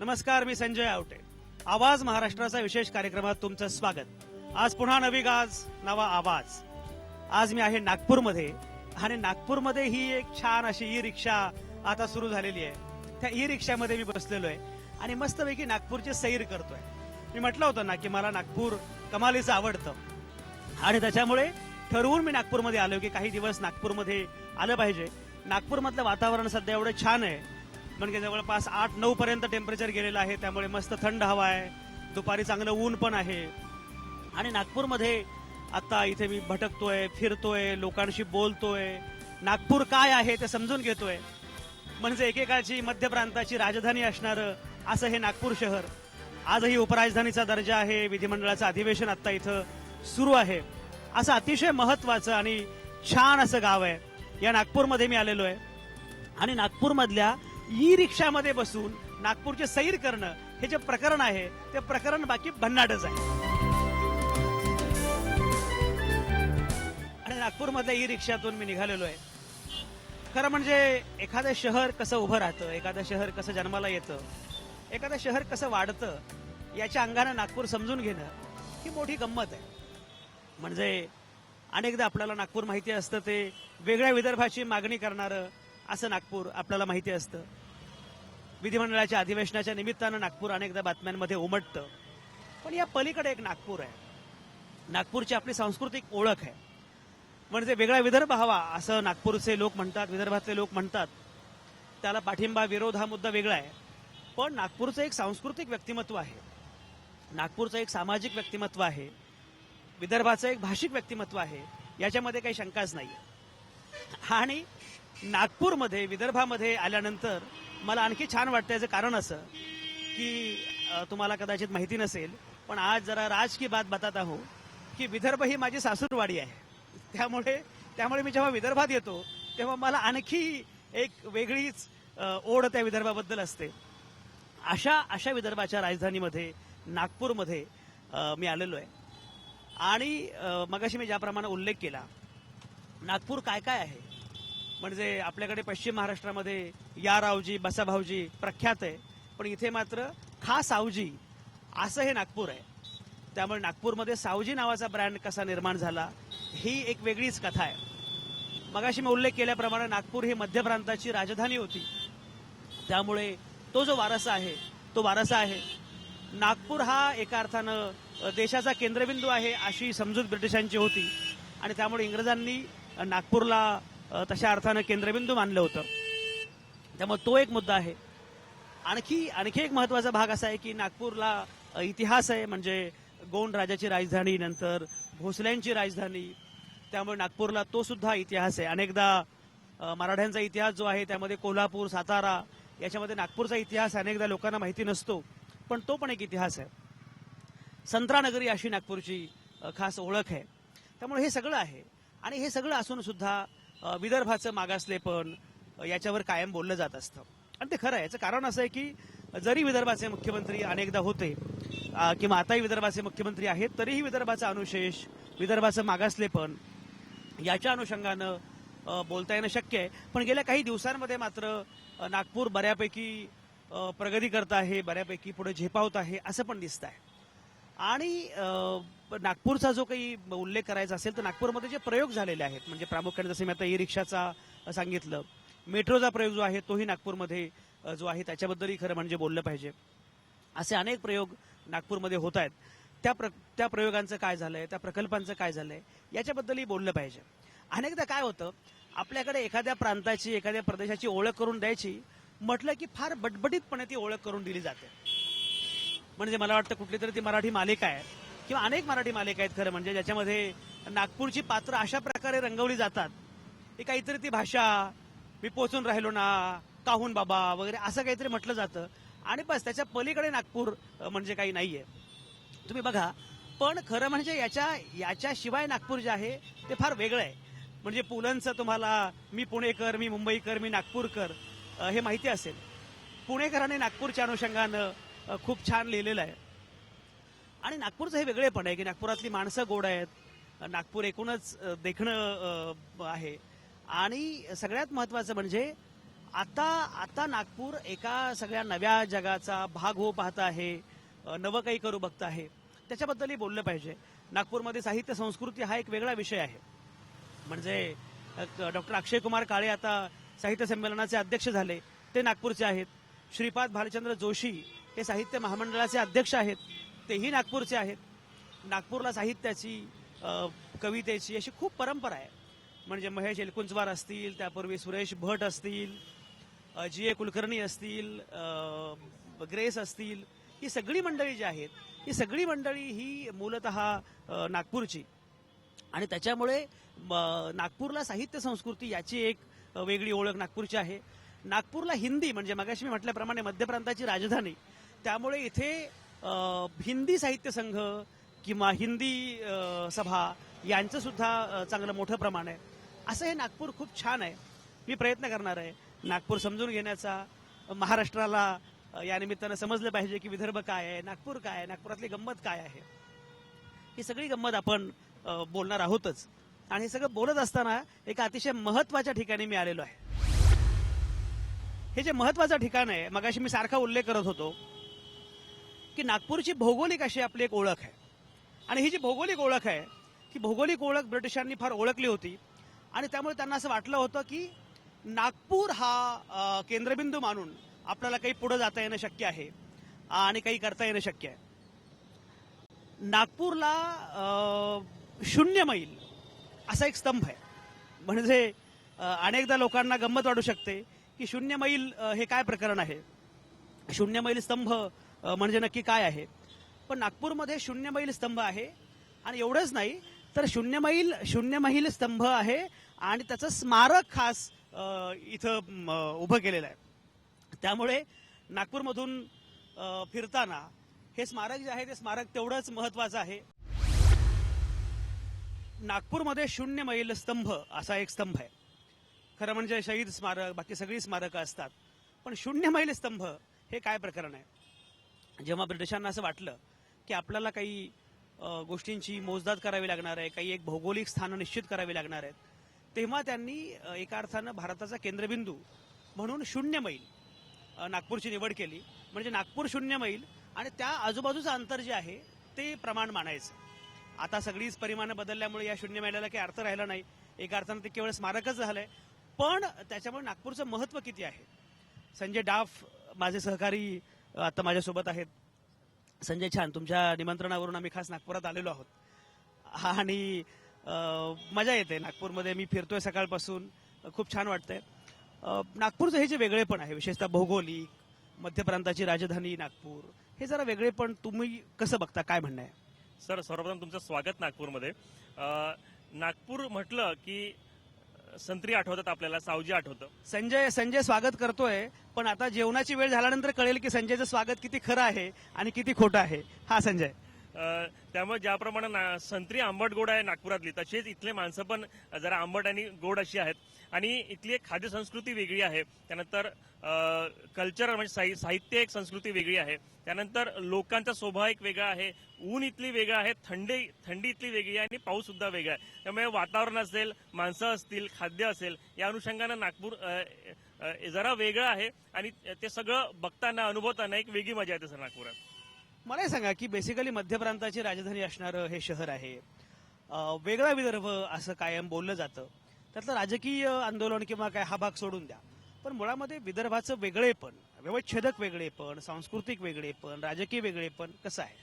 नमस्कार, मी संजय आवटे. आवाज महाराष्ट्राचा विशेष कार्यक्रमात तुमचं स्वागत. आज पुन्हा नवी गाज, नवा आवाज. आज मी आहे नागपूरमध्ये आणि नागपूरमध्ये ही एक छान अशी ई रिक्षा आता सुरू झालेली आहे. त्या ई रिक्षामध्ये मी बसलेलो आहे आणि मस्तपैकी नागपूरची सैर करतोय. मी म्हटलं होतं ना की मला नागपूर कमालीचं आवडतं आणि त्याच्यामुळे ठरवून मी नागपूरमध्ये आलो की काही दिवस नागपूरमध्ये आलं पाहिजे. नागपूरमधलं वातावरण सध्या एवढं छान आहे, म्हणजे जवळपास 8-9 पर्यंत टेम्परेचर गेलेलं आहे. त्यामुळे मस्त थंड हवा आहे, दुपारी चांगलं ऊन पण आहे. आणि नागपूरमध्ये आता इथे मी भटकतोय, फिरतोय, लोकांशी बोलतोय, नागपूर काय आहे ते समजून घेतोय. म्हणजे एकेकाळची मध्य प्रांताची राजधानी असणारं असं हे नागपूर शहर आजही उपराजधानीचा दर्जा आहे. विधिमंडळाचं अधिवेशन आता इथं सुरू आहे. असं अतिशय महत्वाचं आणि छान असं गाव आहे. या नागपूरमध्ये मी आलेलो आहे आणि नागपूरमधल्या ई रिक्षामध्ये बसून नागपूरची सैर करणं हे जे प्रकरण आहे ते प्रकरण बाकी भन्नाटच आहे. आणि नागपूरमधल्या ई रिक्षातून मी निघालेलो आहे. खरं म्हणजे एखादं शहर कसं उभं राहतं, एखादं शहर कसं जन्माला येतं, एखादं शहर कसं वाढतं, याच्या अंगानं नागपूर समजून घेणं ही मोठी गंमत आहे. म्हणजे अनेकदा आपल्याला नागपूर माहिती असतं ते वेगळ्या विदर्भाची मागणी करणारं असं नागपूर आपल्याला माहिती असतं. विधिमंडळाच्या अधिवेशनाच्या निमित्तानं नागपूर अनेकदा बातम्यांमध्ये उमटतं. पण या पलीकडे एक नागपूर आहे. नागपूरची आपली सांस्कृतिक ओळख आहे. म्हणजे वेगळा विदर्भ हवा असं नागपूरचे लोक म्हणतात, विदर्भातले लोक म्हणतात. त्याला पाठिंबा विरोध हा मुद्दा वेगळा आहे. पण नागपूरचं एक सांस्कृतिक व्यक्तिमत्व आहे, नागपूरचं एक सामाजिक व्यक्तिमत्व आहे, विदर्भाचं एक भाषिक व्यक्तिमत्व आहे, याच्यामध्ये काही शंकाच नाही. आणि नागपूरमध्ये विदर्भामध्ये आल्यानंतर मला आणखी छान वाटतं. याचं कारण असं की तुम्हाला कदाचित माहिती नसेल, पण आज जरा राज की बात बताता हूं की विदर्भ ही माझी सासूरवाडी आहे. त्यामुळे मी जेव्हा विदर्भात येतो तेव्हा मला आणखी एक वेगळीच ओढ त्या विदर्भाबद्दल असते. अशा विदर्भाच्या राजधानीमध्ये नागपूरमध्ये मी आलेलो आहे. आणि मगाशी मी ज्याप्रमाणे उल्लेख केला, नागपूर काय काय आहे. म्हणजे आपल्याकडे पश्चिम महाराष्ट्रामध्ये या रावजी, बसा भाऊजी प्रख्यात आहे, पण इथे मात्र खा सावजी असं हे नागपूर आहे. त्यामुळे नागपूरमध्ये सावजी नावाचा ब्रँड कसा निर्माण झाला ही एक वेगळीच कथा आहे. मगाशी मी उल्लेख केल्याप्रमाणे नागपूर ही मध्य प्रांताची राजधानी होती. त्यामुळे तो जो वारसा आहे तो वारसा आहे. नागपूर हा एका अर्थानं देशाचा केंद्रबिंदू आहे अशी समजूत ब्रिटिशांची होती आणि त्यामुळे इंग्रजांनी नागपूरला तशा अर्थानं केंद्रबिंदू मानलं होतं. त्यामुळे तो एक मुद्दा आहे. आणखी एक महत्वाचा भाग असा आहे की नागपूरला इतिहास आहे. म्हणजे गोंड राजाची राजधानी, नंतर भोसल्यांची राजधानी, त्यामुळे नागपूरला तो सुद्धा इतिहास आहे. अनेकदा मराठ्यांचा इतिहास जो आहे त्यामध्ये कोल्हापूर, सातारा याच्यामध्ये नागपूरचा इतिहास अनेकदा लोकांना माहिती नसतो, पण तो पण एक इतिहास आहे. संत्रानगरी अशी नागपूरची खास ओळख आहे. त्यामुळे हे सगळं आहे. आणि हे सगळं असून सुद्धा विदर्भाचं मागासलेपण याच्यावर कायम बोललं जात असतं. आणि ते खरं आहे. याचं कारण असं आहे की जरी विदर्भाचे मुख्यमंत्री अनेकदा होते किंवा आताही विदर्भाचे मुख्यमंत्री आहेत, तरीही विदर्भाचा अनुशेष, विदर्भाचं मागासलेपण याच्या अनुषंगानं बोलता येणं शक्य आहे. पण गेल्या काही दिवसांमध्ये मात्र नागपूर बऱ्यापैकी प्रगती करत आहे, बऱ्यापैकी पुढे झेपावत आहे असं पण दिसत आहे. आणि नागपूरचा जो काही उल्लेख करायचा असेल तर नागपूरमध्ये जे प्रयोग झालेले आहेत, म्हणजे प्रामुख्याने जसं मी आता ई रिक्षाचा सांगितलं, मेट्रोचा प्रयोग जो आहे तोही नागपूरमध्ये जो आहे त्याच्याबद्दलही खरं म्हणजे बोललं पाहिजे. असे अनेक प्रयोग नागपूरमध्ये होत आहेत. त्या प्रयोगांचं काय झालंय, त्या प्रकल्पांचं काय झालंय याच्याबद्दलही बोललं पाहिजे. अनेकदा काय होतं, आपल्याकडे एखाद्या प्रांताची, एखाद्या प्रदेशाची ओळख करून द्यायची म्हटलं की फार बटबटीतपणे ती ओळख करून दिली जाते. म्हणजे मला वाटतं कुठली तरी ती मराठी मालिका आहे किंवा अनेक मराठी मालिका आहेत खरं म्हणजे, ज्याच्यामध्ये नागपूरची पात्र अशा प्रकारे रंगवली जातात की काहीतरी ती भाषा, मी पोचून राहिलो ना, काहून बाबा वगैरे असं काहीतरी म्हटलं जातं आणि बस त्याच्या पलीकडे नागपूर म्हणजे काही नाहीये. तुम्ही बघा, पण खरं म्हणजे याच्याशिवाय नागपूर जे आहे ते फार वेगळं आहे. म्हणजे पुलंचं तुम्हाला मी पुणेकर, मी मुंबईकर, मी नागपूरकर हे माहिती असेल. पुणेकरांनी नागपूरच्या अनुषंगानं खूप छान लिहिलेलं आहे. आणि नागपूरचं हे वेगळेपण आहे की नागपुरातली माणसं गोड आहेत, नागपूर एकूणच देखणं आहे. आणि सगळ्यात महत्वाचं म्हणजे आता आता नागपूर एका सगळ्या नव्या जगाचा भाग हो पाहत आहे, नवं काही करू बघत आहे. त्याच्याबद्दलही बोललं पाहिजे. नागपूरमध्ये साहित्य संस्कृती हा एक वेगळा विषय आहे. म्हणजे डॉक्टर अक्षय कुमार काळे आता साहित्य संमेलनाचे अध्यक्ष झाले, ते नागपूरचे आहेत. श्रीपाद भालचंद्र जोशी हे साहित्य महामंडळाचे अध्यक्ष आहेत, तेही नागपूरचे आहेत. नागपूरला साहित्याची, कवितेची अशी खूप परंपरा आहे. म्हणजे महेश एलकुंचवार असतील, त्यापूर्वी सुरेश भट असतील, जी ए कुलकर्णी असतील, ग्रेस असतील, ही सगळी मंडळी जी आहेत, ही सगळी मंडळी ही मूलतः नागपूरची. आणि त्याच्यामुळे नागपूरला साहित्य संस्कृती याची एक वेगळी ओळख नागपूरची आहे. नागपूरला हिंदी म्हणजे मगाशी मी म्हटल्याप्रमाणे मध्य प्रांताची राजधानी, त्यामुळे इथे हिंदी साहित्य संघ किंवा हिंदी सभा यांचं सुद्धा चांगलं मोठं प्रमाण आहे. असं हे नागपूर खूप छान आहे. मी प्रयत्न करणार आहे नागपूर समजून घेण्याचा. महाराष्ट्राला या निमित्तानं समजलं पाहिजे की विदर्भ काय आहे, नागपूर काय आहे, नागपुरातली गंमत काय आहे. ही सगळी गंमत आपण बोलणार आहोतच. आणि हे सगळं बोलत असताना एका अतिशय महत्वाच्या ठिकाणी मी आलेलो आहे. हे जे महत्वाचं ठिकाण आहे, मगाशी मी सारखा उल्लेख करत होतो की नागपूरची भौगोलिक अशी आपली एक ओळख आहे. आणि ही जी भौगोलिक ओळख आहे, ही भौगोलिक ओळख ब्रिटिशांनी फार ओळखली होती. आणि त्यामुळे त्यांना असं वाटलं होतं की नागपूर हा केंद्रबिंदू मानून आपल्याला काही पुढे जाता येणं शक्य आहे आणि काही करता येणं शक्य आहे. नागपूरला 0 मैल असा एक स्तंभ आहे. म्हणजे अनेकदा लोकांना गंमत वाटू शकते की 0 मैल हे काय प्रकरण आहे, 0 मैल स्तंभ म्हणजे नक्की काय आहे. पण नागपूरमध्ये 0 मैल स्तंभ आहे. आणि एवढंच नाही तर 0 मैल स्तंभ आहे आणि त्याचं स्मारक खास इथं उभं केलेलं आहे. त्यामुळे नागपूरमधून फिरताना हे स्मारक जे आहे ते स्मारक तेवढंच महत्वाचं आहे. नागपूरमध्ये 0 मैल स्तंभ असा एक स्तंभ आहे. खरं म्हणजे शहीद स्मारक, बाकी सगळी स्मारकं असतात, पण 0 मैल स्तंभ हे काय प्रकरण आहे. जेव्हा ब्रिटिशांना असं वाटलं की आपल्याला काही गोष्टींची मोजदाद करावी लागणार आहे, काही एक भौगोलिक स्थानं निश्चित करावी लागणार आहेत, तेव्हा त्यांनी एका अर्थानं भारताचा केंद्रबिंदू म्हणून 0 मैल नागपूरची निवड केली. म्हणजे नागपूर 0 मैल आणि त्या आजूबाजूचं अंतर जे आहे ते प्रमाण मानायचं. आता सगळीच परिमाणं बदलल्यामुळे या 0 मैलाला काही अर्थ राहिला नाही. एका अर्थानं ते केवळ स्मारकच झालंय. पण त्याच्यामुळे नागपूरचं महत्व किती आहे. संजय डाफ माझे सहकारी आता माझ्यासोबत आहेत. संजय, छान, तुमच्या निमंत्रणावरून आम्ही खास नागपुरात आलेलो आहोत. आणि मजा येते नागपूरमध्ये. मी फिरतोय सकाळपासून, खूप छान वाटतंय. नागपूरचं हे जे वेगळेपण आहे, विशेषतः भौगोलिक, मध्य प्रांताची राजधानी नागपूर, हे जरा वेगळेपण तुम्ही कसं बघता, काय म्हणणं आहे. सर, सर्वप्रथम तुमचं स्वागत नागपूरमध्ये. नागपूर म्हटलं की संत्री आठवतात आपल्याला, सावजी आठवतं. संजय स्वागत करतोय, पण आता जेवणाची वेळ झाल्यानंतर कळेल की संजयचं स्वागत किती खरं आहे आणि किती खोटं आहे. हा संजय. त्यामुळे ज्याप्रमाणे संत्री आंबट गोड आहे नागपुरातली, तसेच इथले माणसं पण जरा आंबट आणि गोड अशी आहेत. आणि इथली एक खाद्य संस्कृती वेगळी आहे. त्यानंतर कल्चर म्हणजे साहित्य एक संस्कृती वेगळी आहे. त्यानंतर लोकांचा स्वभाव एक वेगळा आहे. ऊन इथली वेगळं आहे, थंडी इथली वेगळी आहे आणि पाऊस सुद्धा वेगळा आहे. त्यामुळे वातावरण असेल, माणसं असतील, खाद्य असेल, या अनुषंगानं नागपूर जरा वेगळं आहे. आणि ते सगळं बघताना, अनुभवताना एक वेगळी मजा येते सर नागपुरात. मला हे सांगा की बेसिकली मध्य प्रांताची राजधानी असणारं हे शहर आहे. वेगळा विदर्भ असं कायम बोललं जातं. त्यातलं राजकीय आंदोलन किंवा काय हा भाग सोडून द्या, पण मुळामध्ये विदर्भाचं वेगळेपण, व्यवच्छेदक वेगळेपण, सांस्कृतिक वेगळेपण, राजकीय वेगळेपण कसं आहे.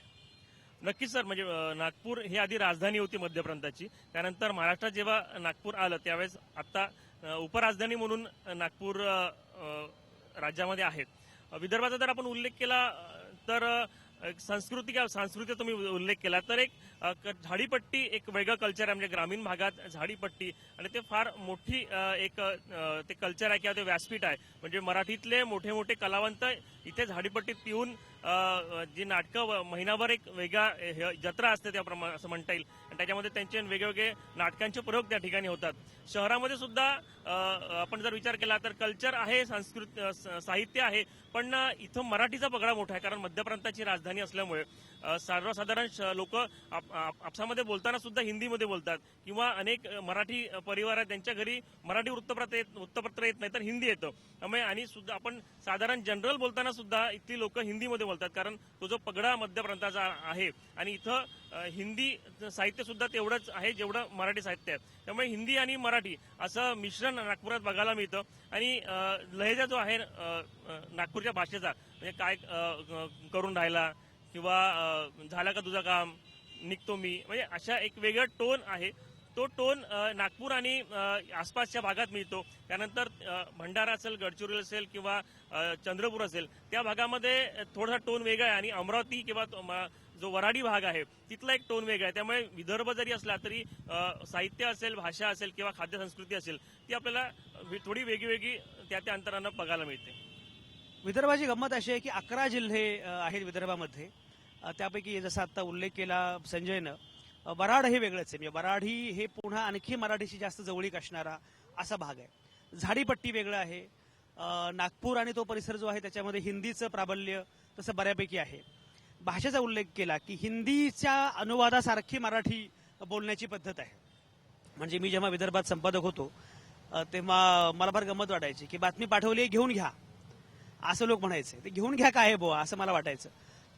नक्कीच सर. म्हणजे नागपूर ही आधी राजधानी होती मध्य प्रांताची. त्यानंतर महाराष्ट्रात जेव्हा नागपूर आलं त्यावेळेस आता उपराजधानी म्हणून नागपूर राज्यामध्ये आहे. विदर्भाचा जर आपण उल्लेख केला तर सांस्कृतिक तुम्ही उल्लेख केला तर एक झाडीपट्टी एक वेगळं कल्चर आहे. म्हणजे ग्रामीण भागात झाडीपट्टी आणि ते फार मोठी एक ते कल्चर आहे किंवा ते व्यासपीठ आहे. म्हणजे मराठीतले मोठे मोठे कलावंत इथे झाडीपट्टीत येऊन जी नाटकं महिनाभर एक वेगळा जत्रा असते त्याप्रमाणे असं म्हणता येईल. आणि त्याच्यामध्ये त्यांचे वेगवेगळे नाटकांचे प्रयोग त्या ठिकाणी होतात. शहरामध्ये सुद्धा आपण जर विचार केला तर कल्चर आहे, साहित्य आहे, पण इथं मराठीचा पगडा मोठा आहे. कारण मध्य प्रांताची राजधानी राजधानी असल्यामुळे सर्वसाधारण लोक आपसामध्ये बोलताना सुद्धा हिंदीमध्ये बोलतात किंवा अनेक मराठी परिवार आहेत त्यांच्या घरी मराठी वृत्तपत्र येत नाही तर हिंदी येतं त्यामुळे आणि सुद्धा आपण साधारण जनरल बोलताना सुद्धा इथली लोक हिंदीमध्ये बोलतात कारण तो जो पगडा मध्य प्रांताचा आहे आणि इथं हिंदी साहित्य सुद्धा तेवढंच आहे जेवढं मराठी साहित्य आहे त्यामुळे हिंदी आणि मराठी असं मिश्रण नागपुरात बघायला मिळतं आणि लहेजा जो आहे नागपूरच्या भाषेचा म्हणजे काय करून राहिला किंवा झाला का तुझं काम निघतो मी म्हणजे अशा एक वेगळा टोन आहे तो टोन नागपूर आणि आसपासच्या भागात मिळतो त्यानंतर भंडारा असेल गडचिरोली असेल किंवा चंद्रपूर असेल त्या भागामध्ये थोडासा टोन वेगळा आहे आणि अमरावती किंवा जो वराडी भाग आहे तिथला एक टोन वेगळा आहे त्यामुळे विदर्भ जरी असला तरी साहित्य असेल भाषा असेल किंवा खाद्य संस्कृती असेल ती आपल्याला थोडी वेगळी त्या अंतरानं बघायला मिळते. विदर्भाची गंमत अशी आहे की 11 जिल्हे आहेत विदर्भामध्ये. त्यापैकी जसा आता उल्लेख केला संजयनं, वराड हे वेगळंच आहे. म्हणजे वराडी हे पुन्हा आणखी मराठीशी जास्त जवळीक असणारा असा भाग आहे. झाडीपट्टी वेगळं आहे. नागपूर आणि तो परिसर जो आहे त्याच्यामध्ये हिंदीचं प्राबल्य तसं बऱ्यापैकी आहे. भाषेचा उल्लेख केला की हिंदीच्या अनुवादासारखी मराठी बोलण्याची पद्धत आहे. म्हणजे मी जेव्हा विदर्भात संपादक होतो तेव्हा मला फार गंमत वाटायची की बातमी पाठवली घेऊन घ्या असं लोक म्हणायचे. ते घेऊन घ्या काय आहे बुवा असं मला वाटायचं.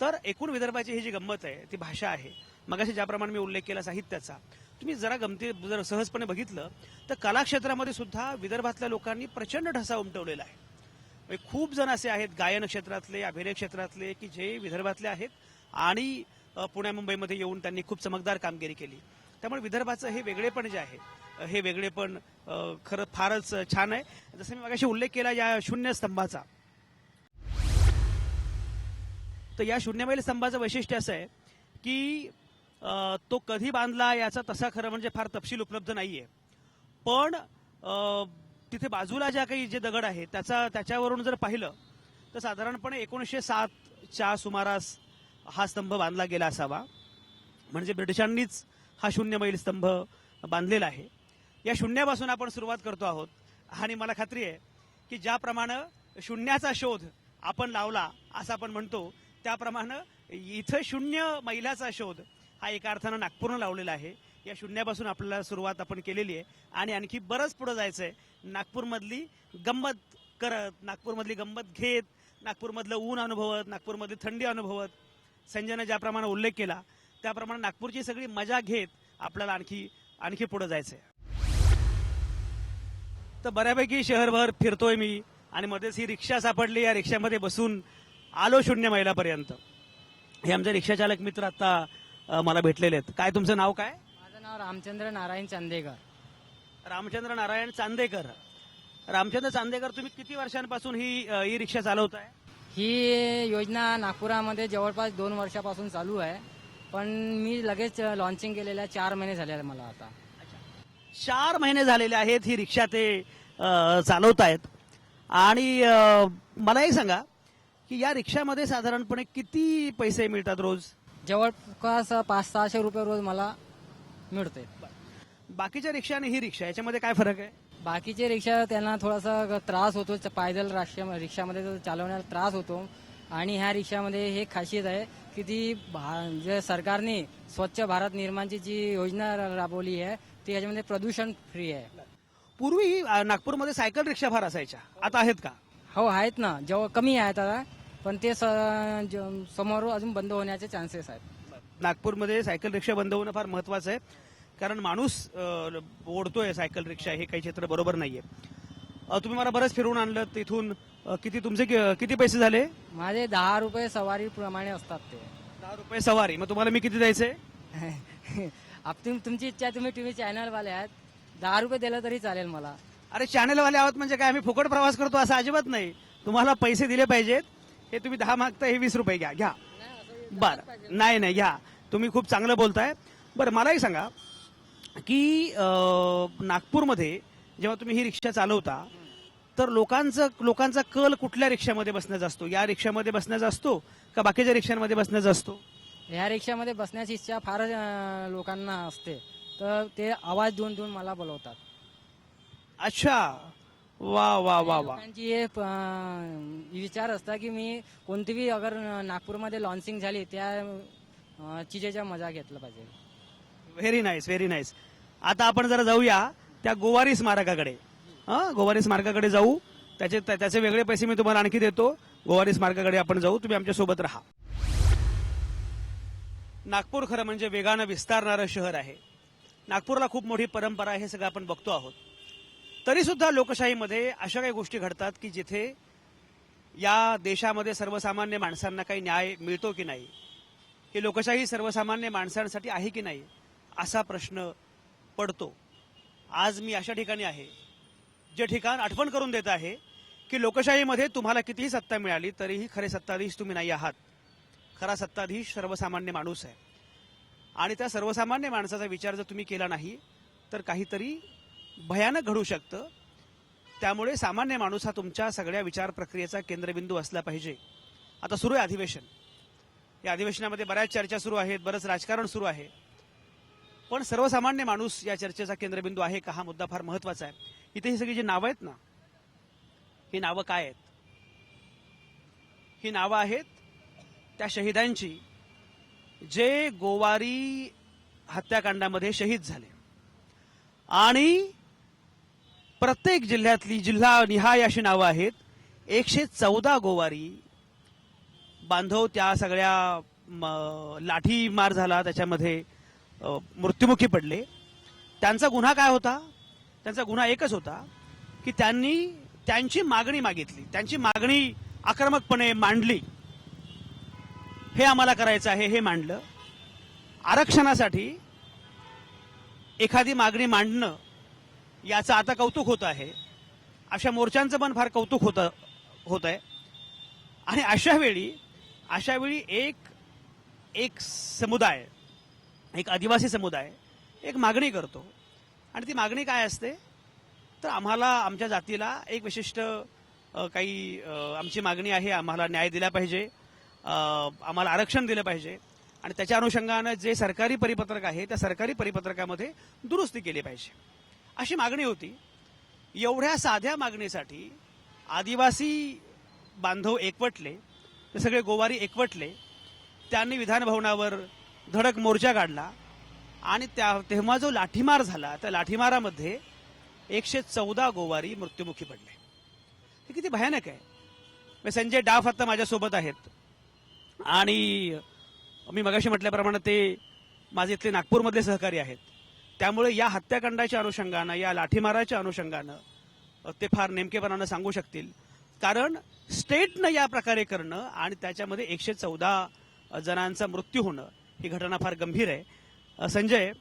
तर एकूण विदर्भाची ही जी गंमत आहे ती भाषा आहे. मगाशी ज्याप्रमाणे मी उल्लेख केला साहित्याचा, तुम्ही जरा जर सहजपणे बघितलं तर कलाक्षेत्रामध्ये सुद्धा विदर्भातल्या लोकांनी प्रचंड ठसा उमटवलेला आहे. म्हणजे खूप जण असे आहेत गायन क्षेत्रातले अभिनय क्षेत्रातले की जे विदर्भातले आहेत आणि पुण्या मुंबईमध्ये येऊन त्यांनी खूप चमकदार कामगिरी केली. त्यामुळे विदर्भाचं हे वेगळेपण जे आहे हे वेगळेपण खरं फारच छान आहे. जसं मी मगाशी उल्लेख केला या शून्य स्तंभाचा, तर या शून्यमैल स्तंभाचं वैशिष्ट्य असं आहे की तो कधी बांधला याचा तसा खरं म्हणजे फार तपशील उपलब्ध नाहीये. पण तिथे बाजूला ज्या काही जे दगड आहेत त्याच्यावरून जर पाहिलं तर साधारणपणे 1907च्या सुमारास हा स्तंभ बांधला गेला असावा. म्हणजे ब्रिटिशांनीच हा शून्यमैल स्तंभ बांधलेला आहे. या शून्यापासून आपण सुरुवात करतो आहोत आणि मला खात्री आहे की ज्याप्रमाणे शून्याचा शोध आपण लावला असं आपण म्हणतो त्याप्रमाणे इथं शून्य मैलाचा शोध हा एका अर्थानं नागपूरनं लावलेला आहे. या शून्यापासून आपल्याला सुरुवात आपण केलेली आहे आणि आणखी बरंच पुढे जायचंय. नागपूरमधली गंमत करत, नागपूरमधली गंमत घेत, नागपूरमधलं ऊन अनुभवत, नागपूरमधली थंडी अनुभवत, संजयनं ज्याप्रमाणे उल्लेख केला त्याप्रमाणे नागपूरची सगळी मजा घेत आपल्याला आणखी पुढे जायचंय. तर बऱ्यापैकी शहरभर फिरतोय मी आणि मध्येच ही रिक्षा सापडली. या रिक्षामध्ये बसून आलो शून्य मैलापर्यंत. हे आमचे रिक्षाचालक मित्र आता मला भेटलेले आहेत. काय तुमचं नाव काय? माझं नाव रामचंद्र नारायण चांदेकर. रामचंद्र नारायण चांदेकर. रामचंद्र चांदेकर, तुम्ही किती वर्षांपासून ही रिक्षा चालवताय? ही योजना नागपुरामध्ये जवळपास 2 वर्षापासून चालू आहे, पण मी लगेच लॉन्चिंग केलेल्या 4 महिने झाले मला आता. 4 महिने झालेले आहेत ही रिक्षा ते चालवतायत. आणि मला एक सांगा की या रिक्षामध्ये साधारणपणे किती पैसे मिळतात रोज? जवळपास 500-600 रुपये रोज मला मिळते. बाकीच्या रिक्षा आणि ही रिक्षा याच्यामध्ये काय फरक आहे? बाकीचे रिक्षा त्यांना थोडासा त्रास होतो, पायदल रिक्षामध्ये चालवण्याला त्रास होतो. आणि ह्या रिक्षामध्ये हे खासियत आहे की ती जे सरकारने स्वच्छ भारत निर्माणची जी योजना राबवली आहे ती याच्यामध्ये प्रदूषण फ्री आहे. पूर्वी नागपूरमध्ये सायकल रिक्षा फार असायच्या, आता आहेत का? हो आहेत ना, जेव्हा कमी आहेत आता, पण ते समोर अजून बंद होण्याचे चान्सेस आहेत. नागपूरमध्ये सायकल रिक्षा बंद होणं फार महत्वाचं आहे कारण माणूस ओढतोय सायकल रिक्षा, हे काही क्षेत्र बरोबर नाहीये. तुम्ही मला बरंच फिरवून आणलं तिथून. तुमचे किती पैसे झाले? माझे 10 रुपये सवारी प्रमाणे असतात ते. 10 रुपये सवारी. मग तुम्हाला मी किती द्यायचे? तुमची इच्छा, तुम्ही टीव्ही चॅनलवाले आहात, 10 रुपये दिलं तरी चालेल मला. अरे चॅनलवाले आहोत म्हणजे काय आम्ही फुकट प्रवास करतो असं अजिबात नाही. तुम्हाला पैसे दिले पाहिजेत. हे तुम्ही 10 मागता, हे 20 रुपये घ्या. बरं, नाही घ्या. तुम्ही खूप चांगलं बोलताय. बरं, मलाही सांगा की नागपूरमध्ये जेव्हा तुम्ही ही रिक्षा चालवता तर लोकांचा कल कुठल्या रिक्षामध्ये बसण्याचा असतो? या रिक्षामध्ये बसण्याचा असतो का बाकीच्या रिक्षांमध्ये बसण्याचा असतो? ह्या रिक्षामध्ये बसण्याची इच्छा फार लोकांना असते, तर ते आवाज देऊन मला बोलवतात. अच्छा, वा वा वा वा. लोकांची विचार असता की मी कोणतीही अगर नागपूरमध्ये लॉन्चिंग झाली त्या चीजेचा मजा घेतला पाहिजे. Very nice, very nice. आता आपण जरा जाऊया त्या गोवारी स्मारकाकडे. गोवारी स्मारकाकडे जाऊ. त्याचे वेगळे पैसे मी तुम्हाला आणखी देतो. गोवारी स्मारकाकडे आपण जाऊ. तुम्ही आमच्या सोबत राहा. नागपूर खरं म्हणजे वेगानं विस्तारणारं शहर आहे. नागपूरला खूप मोठी परंपरा आहे, हे सगळं आपण बघतो आहोत. तरी सुद्धा लोकशाहीमध्ये अशा काही गोष्टी घडतात की जिथे या देशामध्ये सर्वसामान्य माणसांना काही न्याय मिळतो की नाही, ही लोकशाही सर्वसामान्य माणसांसाठी आहे की नाही, असा प्रश्न पडतो. आज मी अशा ठिकाणी आहे जे ठिकाण आठवण करून देत आहे की लोकशाहीमध्ये तुम्हाला कितीही सत्ता मिळाली तरीही खरे सत्ताधीश तुम्ही नाही आहात. खरा सत्ताधीश सर्वसामान्य माणूस आहे. आणि त्या सर्वसामान्य माणसाचा विचार जर तुम्ही केला नाही तर काहीतरी भयानक घडू शकतं. त्यामुळे सामान्य माणूस हा तुमच्या सगळ्या विचार प्रक्रियेचा केंद्रबिंदू असला पाहिजे. आता सुरू आहे अधिवेशन. या अधिवेशनामध्ये बऱ्याच चर्चा सुरू आहेत, बरंच राजकारण सुरू आहे. पण सर्वसामान्य माणूस या चर्चेचा केंद्रबिंदू आहे का, हा मुद्दा फार महत्वाचा आहे. इथे ही सगळी जी नावं आहेत ना, ही नावं काय आहेत? ही नावं आहेत त्या शहीदांची जे गोवारी हत्याकांडामध्ये शहीद झाले. आणि प्रत्येक जिल्ह्यातली जिल्हा निहाय अशी नावं आहेत. 114 गोवारी बांधव त्या सगळ्या लाठी मार झाला, त्याच्यामध्ये मृत्युमुखी पडले. त्यांचा गुन्हा काय होता? त्यांचा गुन्हा एकच होता की त्यांनी त्यांची मागणी मागितली, त्यांची मागणी आक्रमकपणे मांडली. हे आम्हाला करायचं आहे हे मांडलं. आरक्षणासाठी एखादी मागणी मांडणं याचं आता कौतुक होत आहे. अशा मोर्चांचं पण फार कौतुक होत आहे. आणि अशा वेळी एक समुदाय, एक आदिवासी समुदाय एक मागणी करतो. आणि ती मागणी काय असते तर आम्हाला आमच्या जातीला एक विशिष्ट काही आमची मागणी आहे, आम्हाला न्याय दिला पाहिजे, आम्हाला आरक्षण दिलं पाहिजे. आणि त्याच्या अनुषंगानं जे सरकारी परिपत्रक आहे त्या सरकारी परिपत्रकामध्ये दुरुस्ती केली पाहिजे, अशी मागणी होती. एवढ्या साध्या मागणीसाठी आदिवासी बांधव एकवटले, ते सगळे गोवारी एकवटले. त्यांनी विधानभवनावर धडक मोर्चा काढला. आणि तेव्हा जो लाठीमार झाला त्या लाठीमारामध्ये 114 गोवारी मृत्युमुखी पडले. हे किती भयानक आहे. संजय डाफ आता माझ्यासोबत आहेत. आणि मी मगाशी म्हटल्याप्रमाणे ते माझे इथले नागपूरमधले सहकारी आहेत. त्यामुळे या हत्याकांडाच्या अनुषंगानं, या लाठीमाराच्या अनुषंगानं ते फार नेमकेपणानं सांगू शकतील. कारण स्टेटनं या प्रकारे करणं आणि त्याच्यामध्ये 114 जणांचा मृत्यू होणं ही घटना फार गंभीर आहे. संजय,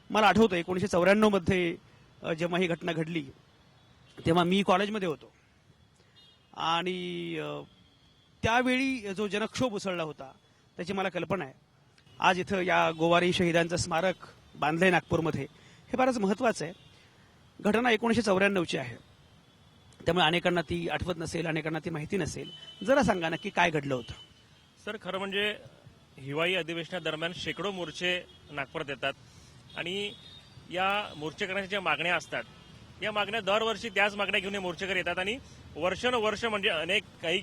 मला आठवतं 1994 मध्ये जेव्हा ही घटना घडली तेव्हा मी कॉलेजमध्ये होतो. आणि त्यावेळी जो जनक्षोभ उसळला होता त्याची मला कल्पना आहे. आज इथं या गोवारी शहीदांचं स्मारक बांधलंय नागपूरमध्ये, हे फारच महत्वाचं आहे. घटना 1994ची आहे. त्यामुळे अनेकांना ती आठवत नसेल, अनेकांना ती माहिती नसेल. जरा सांगा नक्की काय घडलं होतं. सर, खरं म्हणजे हिवाळी अधिवेशनादरम्यान शेकडो मोर्चे नागपुरात येतात. आणि या मोर्चेकऱ्यांच्या ज्या मागण्या असतात, या मागण्या दरवर्षी त्याच मागण्या घेऊन हे मोर्चेकरी येतात. आणि वर्षानुवर्ष म्हणजे अनेक काही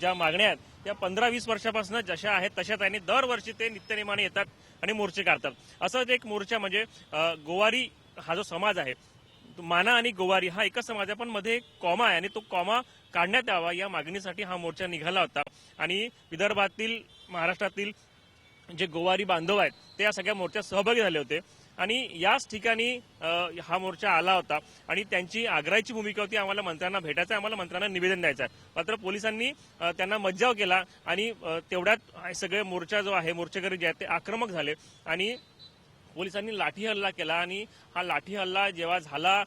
ज्या मागण्या आहेत त्या 15-20 वर्षापासून जशा आहेत तशाच आहे. दरवर्षी ते नित्यनेमाने येतात आणि मोर्चे काढतात. असंच एक मोर्चा म्हणजे गोवारी हा जो समाज आहे, माना आणि गोवारी हा एकच समाज आहे, पण मध्ये एक कॉमा आहे आणि तो कॉमा काढण्यात यावा या मागणीसाठी हा मोर्चा निघाला होता. आणि विदर्भातील, महाराष्ट्रातील जे गोवारी बांधव आहेत ते या सगळ्या मोर्चात सहभागी झाले होते. आणि याच ठिकाणी हा मोर्चा आला होता. आणि त्यांची आग्रहाची भूमिका होती, आम्हाला मंत्र्यांना भेटायचं आहे, आम्हाला मंत्र्यांना निवेदन द्यायचं आहे. मात्र पोलिसांनी त्यांना मज्जाव केला आणि तेवढ्यात सगळे मोर्चा जो आहे, मोर्चेकरी जे आहेत ते आक्रमक झाले आणि पोलिसांनी लाठी हल्ला केला. आणि हा लाठी हल्ला जेव्हा झाला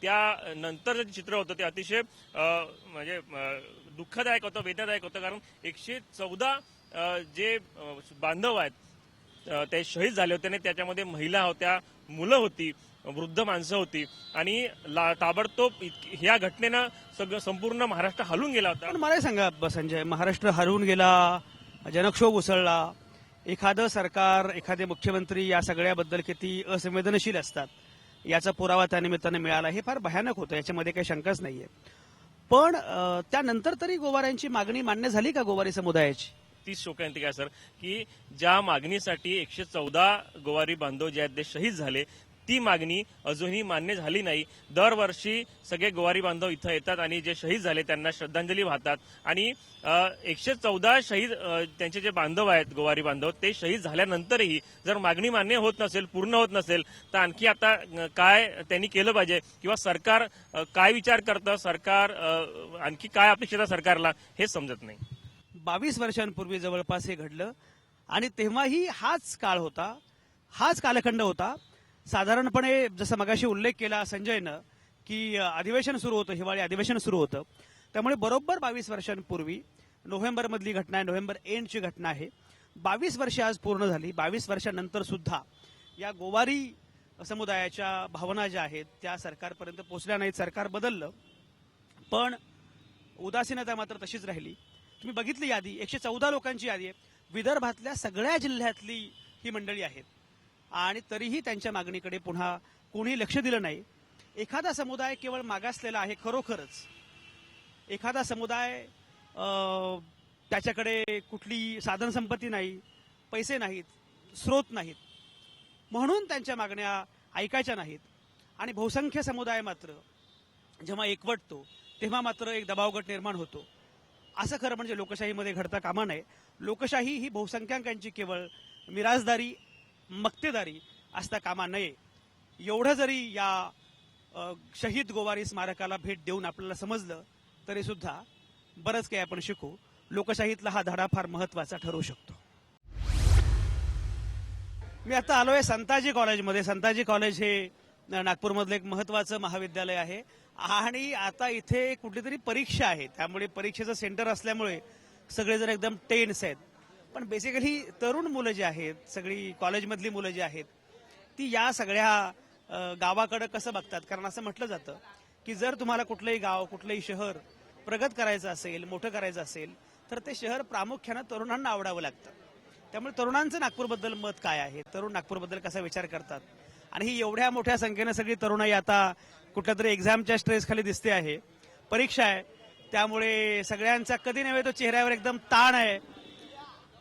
त्यानंतर जे चित्र होतं ते अतिशय म्हणजे दुःखदायक होतं, वेदनादायक होतं. कारण 114 जे बांधव आहेत ते शहीद झाले होते आणि त्याच्यामध्ये महिला होत्या, मुलं होती, वृद्ध माणसं होती. आणि ताबडतोब ह्या घटनेनं सगळं संपूर्ण महाराष्ट्र हलून गेला होता. पण मला सांगा संजय, महाराष्ट्र हरवून गेला, जनक्षोभ उसळला. एखादं सरकार, एखादे मुख्यमंत्री या सगळ्याबद्दल किती असंवेदनशील असतात याचा पुरावा त्यानिमित्तानं मिळाला. हे फार भयानक होतं, याच्यामध्ये काही शंकाच नाहीये. पण त्यानंतर तरी गोवाऱ्यांची मागणी मान्य झाली का गोवारी समुदायाची? तीच शोकांतिका आहे सर की ज्या मागणीसाठी 114 गोवारी बांधव जे आहेत ते शहीद झाले, ती मागणी अजूनही मान्य झाली नाही. दरवर्षी सगळे गोवारी बांधव इथं येतात आणि जे शहीद झाले त्यांना श्रद्धांजली वाहतात आणि 114 शहीद त्यांचे जे बांधव आहेत गोवारी बांधव ते शहीद झाल्यानंतरही जर मागणी मान्य होत नसेल, पूर्ण होत नसेल, तर आणखी आता काय त्यांनी केलं पाहिजे किंवा सरकार काय विचार करतं, सरकार आणखी काय अपेक्षित आहे सरकारला हे समजत नाही. 22 वर्षांपूर्वी जवळपास हे घडलं आणि तेव्हाही हाच काळ होता, हाच कालखंड होता. साधारणपणे जसं मगाशी उल्लेख केला संजयनं की अधिवेशन सुरू होतं, हिवाळी अधिवेशन सुरू होतं. त्यामुळे बरोबर 22 वर्षांपूर्वी नोव्हेंबरमधली घटना आहे, नोव्हेंबर एंडची घटना आहे. 22 वर्षे आज पूर्ण झाली. 22 वर्षानंतर सुद्धा या गोवारी समुदायाच्या भावना ज्या आहेत त्या सरकारपर्यंत पोहोचल्या नाहीत. सरकार बदललं पण उदासीनता मात्र तशीच राहिली. तुम्ही बघितली यादी, 114 लोकांची यादी आहे. विदर्भातल्या सगळ्या जिल्ह्यातली ही मंडळी आहेत आणि तरीही त्यांच्या मागणीकडे पुन्हा कोणी लक्ष दिलं नाही. एखादा समुदाय केवळ मागासलेला आहे खरोखरच. एखादा समुदाय त्याच्याकडे कुठली साधन संपत्ती नाही, पैसे नाहीत, स्रोत नाहीत, म्हणून त्यांच्या मागण्या ऐकायच्या नाहीत. आणि बहुसंख्य समुदाय मात्र जेव्हा एकवटतो तेव्हा मात्र एक दबावगट निर्माण होतो. असं खरं म्हणजे लोकशाहीमध्ये घडता कामा नये. लोकशाही ही बहुसंख्याकांची केवळ मिराजदारी, मक्तेदारी असता कामा नये. एवढं जरी या शहीद गोवारी स्मारकाला भेट देऊन आपल्याला समजलं तरी सुद्धा बरंच काही आपण शिकू. लोकशाहीतला हा धडा फार महत्वाचा ठरू शकतो. मी आता आलोय संताजी कॉलेजमध्ये. संताजी कॉलेज हे नागपूरमधलं एक महत्वाचं महाविद्यालय आहे आणि आता इथे कुठली तरी परीक्षा आहे, त्यामुळे परीक्षेचं सेंटर असल्यामुळे सगळेजण एकदम टेन्स आहेत. पण बेसिकली तरुण मुलं जी आहेत, सगळी कॉलेजमधली मुलं जी आहेत ती या सगळ्या गावाकडे कसं बघतात. कारण असं म्हटलं जातं की जर तुम्हाला कुठलंही गाव, कुठलंही शहर प्रगत करायचं असेल, मोठं करायचं असेल तर ते शहर प्रामुख्यानं तरुणांना आवडावं लागतं. त्यामुळे तरुणांचं नागपूरबद्दल मत काय आहे, तरुण नागपूरबद्दल कसा विचार करतात. आणि ही एवढ्या मोठ्या संख्येनं सगळी तरुणाई आता कुठल्या तरी एक्झामच्या स्ट्रेस खाली दिसते आहे. परीक्षा आहे त्यामुळे सगळ्यांचा कधी नव्हे तो चेहऱ्यावर एकदम ताण आहे.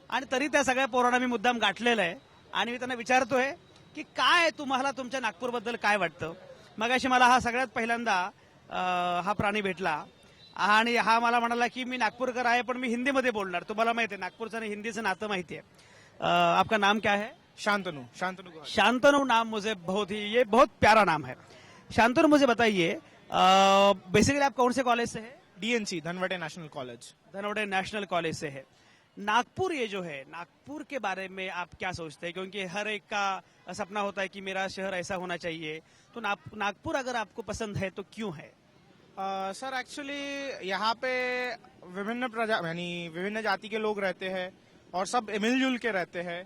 आणि तरी त्या सगळ्या पोरांना मी मुद्दाम गाठलेलं आहे आणि मी त्यांना विचारतोय की काय तुम्हाला तुमच्या नागपूरबद्दल काय वाटतं. मगाशी मला हा सगळ्यात पहिल्यांदा हा प्राणी भेटला आणि हा मला म्हणाला की मी नागपूरकर आहे पण मी हिंदीमध्ये बोलणार. तुम्हाला माहिती आहे नागपूरचं आणि हिंदीचं नातं माहिती आहे. आपका नाम क्या है? शांतनु. शांतनु गुहार. शांतनु नाम मुझे ये बहुत प्यारा नाम है. शांतनु मुझे बताइए बेसिकली आप कौन से कॉलेज से है? DNC Dhanwate national college. Dhanwate national college से है. नागपुर ये जो है, नागपुर के बारे में आप क्या सोचते हैं? क्योंकि हर एक का सपना होता है कि मेरा शहर ऐसा होना चाहिए. तो नागपुर अगर आपको पसंद है तो क्यों है? सर एक्चुअली यहाँ पे विभिन्न जाति के लोग रहते हैं और सब मिलजुल के रहते हैं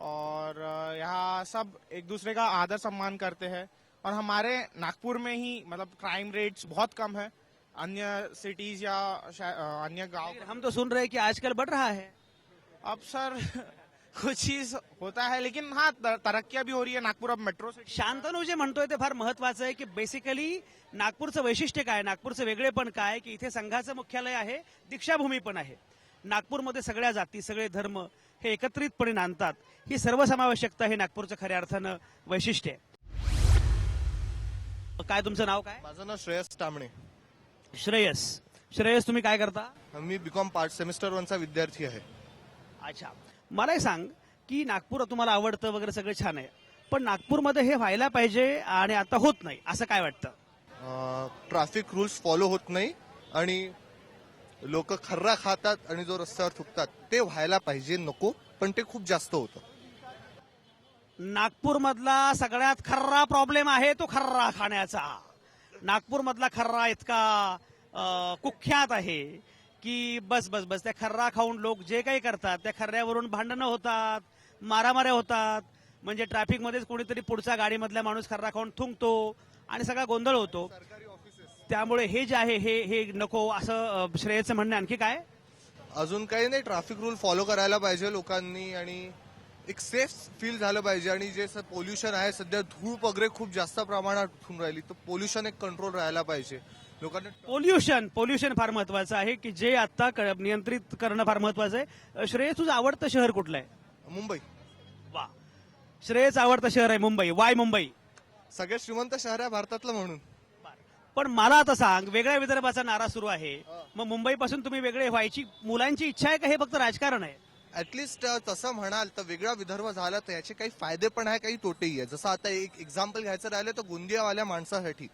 और यहाँ सब एक दूसरे का आदर सम्मान करते हैं. और हमारे नागपुर में ही मतलब क्राइम रेट्स बहुत कम है अन्य सिटीज या अन्य गांव. हम तो सुन रहे हैं कि आजकल बढ़ रहा है. अब सर कुछ चीज होता है लेकिन हाँ तरक्कियां भी हो रही है. नागपुर अब मेट्रो सिटी. शांतनु जे म्हणतोय ते फार महत्वाचं आहे की बेसिकली नागपूरचं वैशिष्ट्य काय, नागपूरचं वेगळेपण काय की इथे संघाचं मुख्यालय आहे, दीक्षाभूमी पण आहे. नागपूरमध्ये सगळ्या जाती, सगळे धर्म हे एकत्रितपणे नांदतात. ही सर्वसमावेशकता हे नागपूरचं खऱ्या अर्थानं वैशिष्ट्य आहे. काय तुमचं नाव काय? माझं नाव श्रेयस तांबणे. श्रेयस तुम्ही काय करता? मी बीकॉम पार्ट सेमिस्टर 1चा विद्यार्थी आहे. अच्छा, मला एक सांग की नागपूर तुम्हाला आवडतं वगैरे सगळं छान आहे, पण नागपूरमध्ये हे व्हायला पाहिजे आणि आता होत नाही असं काय वाटतं? ट्रॅफिक रूल्स फॉलो होत नाही आणि लोक खर्रा खातात आणि जो रस्त्यावर थुकतात ते व्हायला पाहिजे नको, पण ते खूप जास्त होतं. नागपूरमधला सगळ्यात खर्रा प्रॉब्लेम आहे तो खर्रा खाण्याचा. नागपूरमधला खर्रा इतका कुख्यात आहे की बस बस बस त्या खर्रा खाऊन लोक जे काही करतात त्या खर्ऱ्यावरून भांडणं होतात, मारामाऱ्या होतात. म्हणजे ट्रॅफिकमध्येच कोणीतरी पुढच्या गाडीमधल्या माणूस खर्रा खाऊन थुंकतो आणि सगळा गोंधळ होतो. त्यामुळे हे जे आहे हे नको असं श्रेयचं म्हणणं. आणखी काय? अजून काही नाही, ट्रॅफिक रूल फॉलो करायला पाहिजे लोकांनी आणि एक सेफ फील झालं पाहिजे. आणि जे पोल्युशन आहे सध्या, धूळ वगैरे खूप जास्त प्रमाणात उठून राहिली, तर पोल्युशन एक कंट्रोल राहायला पाहिजे. लोकांना पोल्युशन फार महत्वाचं आहे की जे आता नियंत्रित करणं फार महत्वाचं आहे. श्रेयस, तुझं आवडतं शहर कुठलं आहे? मुंबई वा, श्रेयस आवडतं शहर आहे मुंबई. वाय मुंबई? सगळ्यात श्रीमंत शहर आहे भारतातलं म्हणून. पण मला आता सांग, वेगळ्या विदर्भाचा नारा सुरू आहे, मग मुंबईपासून तुम्ही वेगळे व्हायची मुलांची इच्छा आहे का हे फक्त राजकारण आहे? ऍटलिस्ट तसं म्हणाल तर वेगळा विदर्भ झाला तर याचे काही फायदे पण आहे, काही तोटेही आहे. जसं आता एक एक्झाम्पल घ्यायचं राहिलं तर गोंदियावाल्या माणसासाठी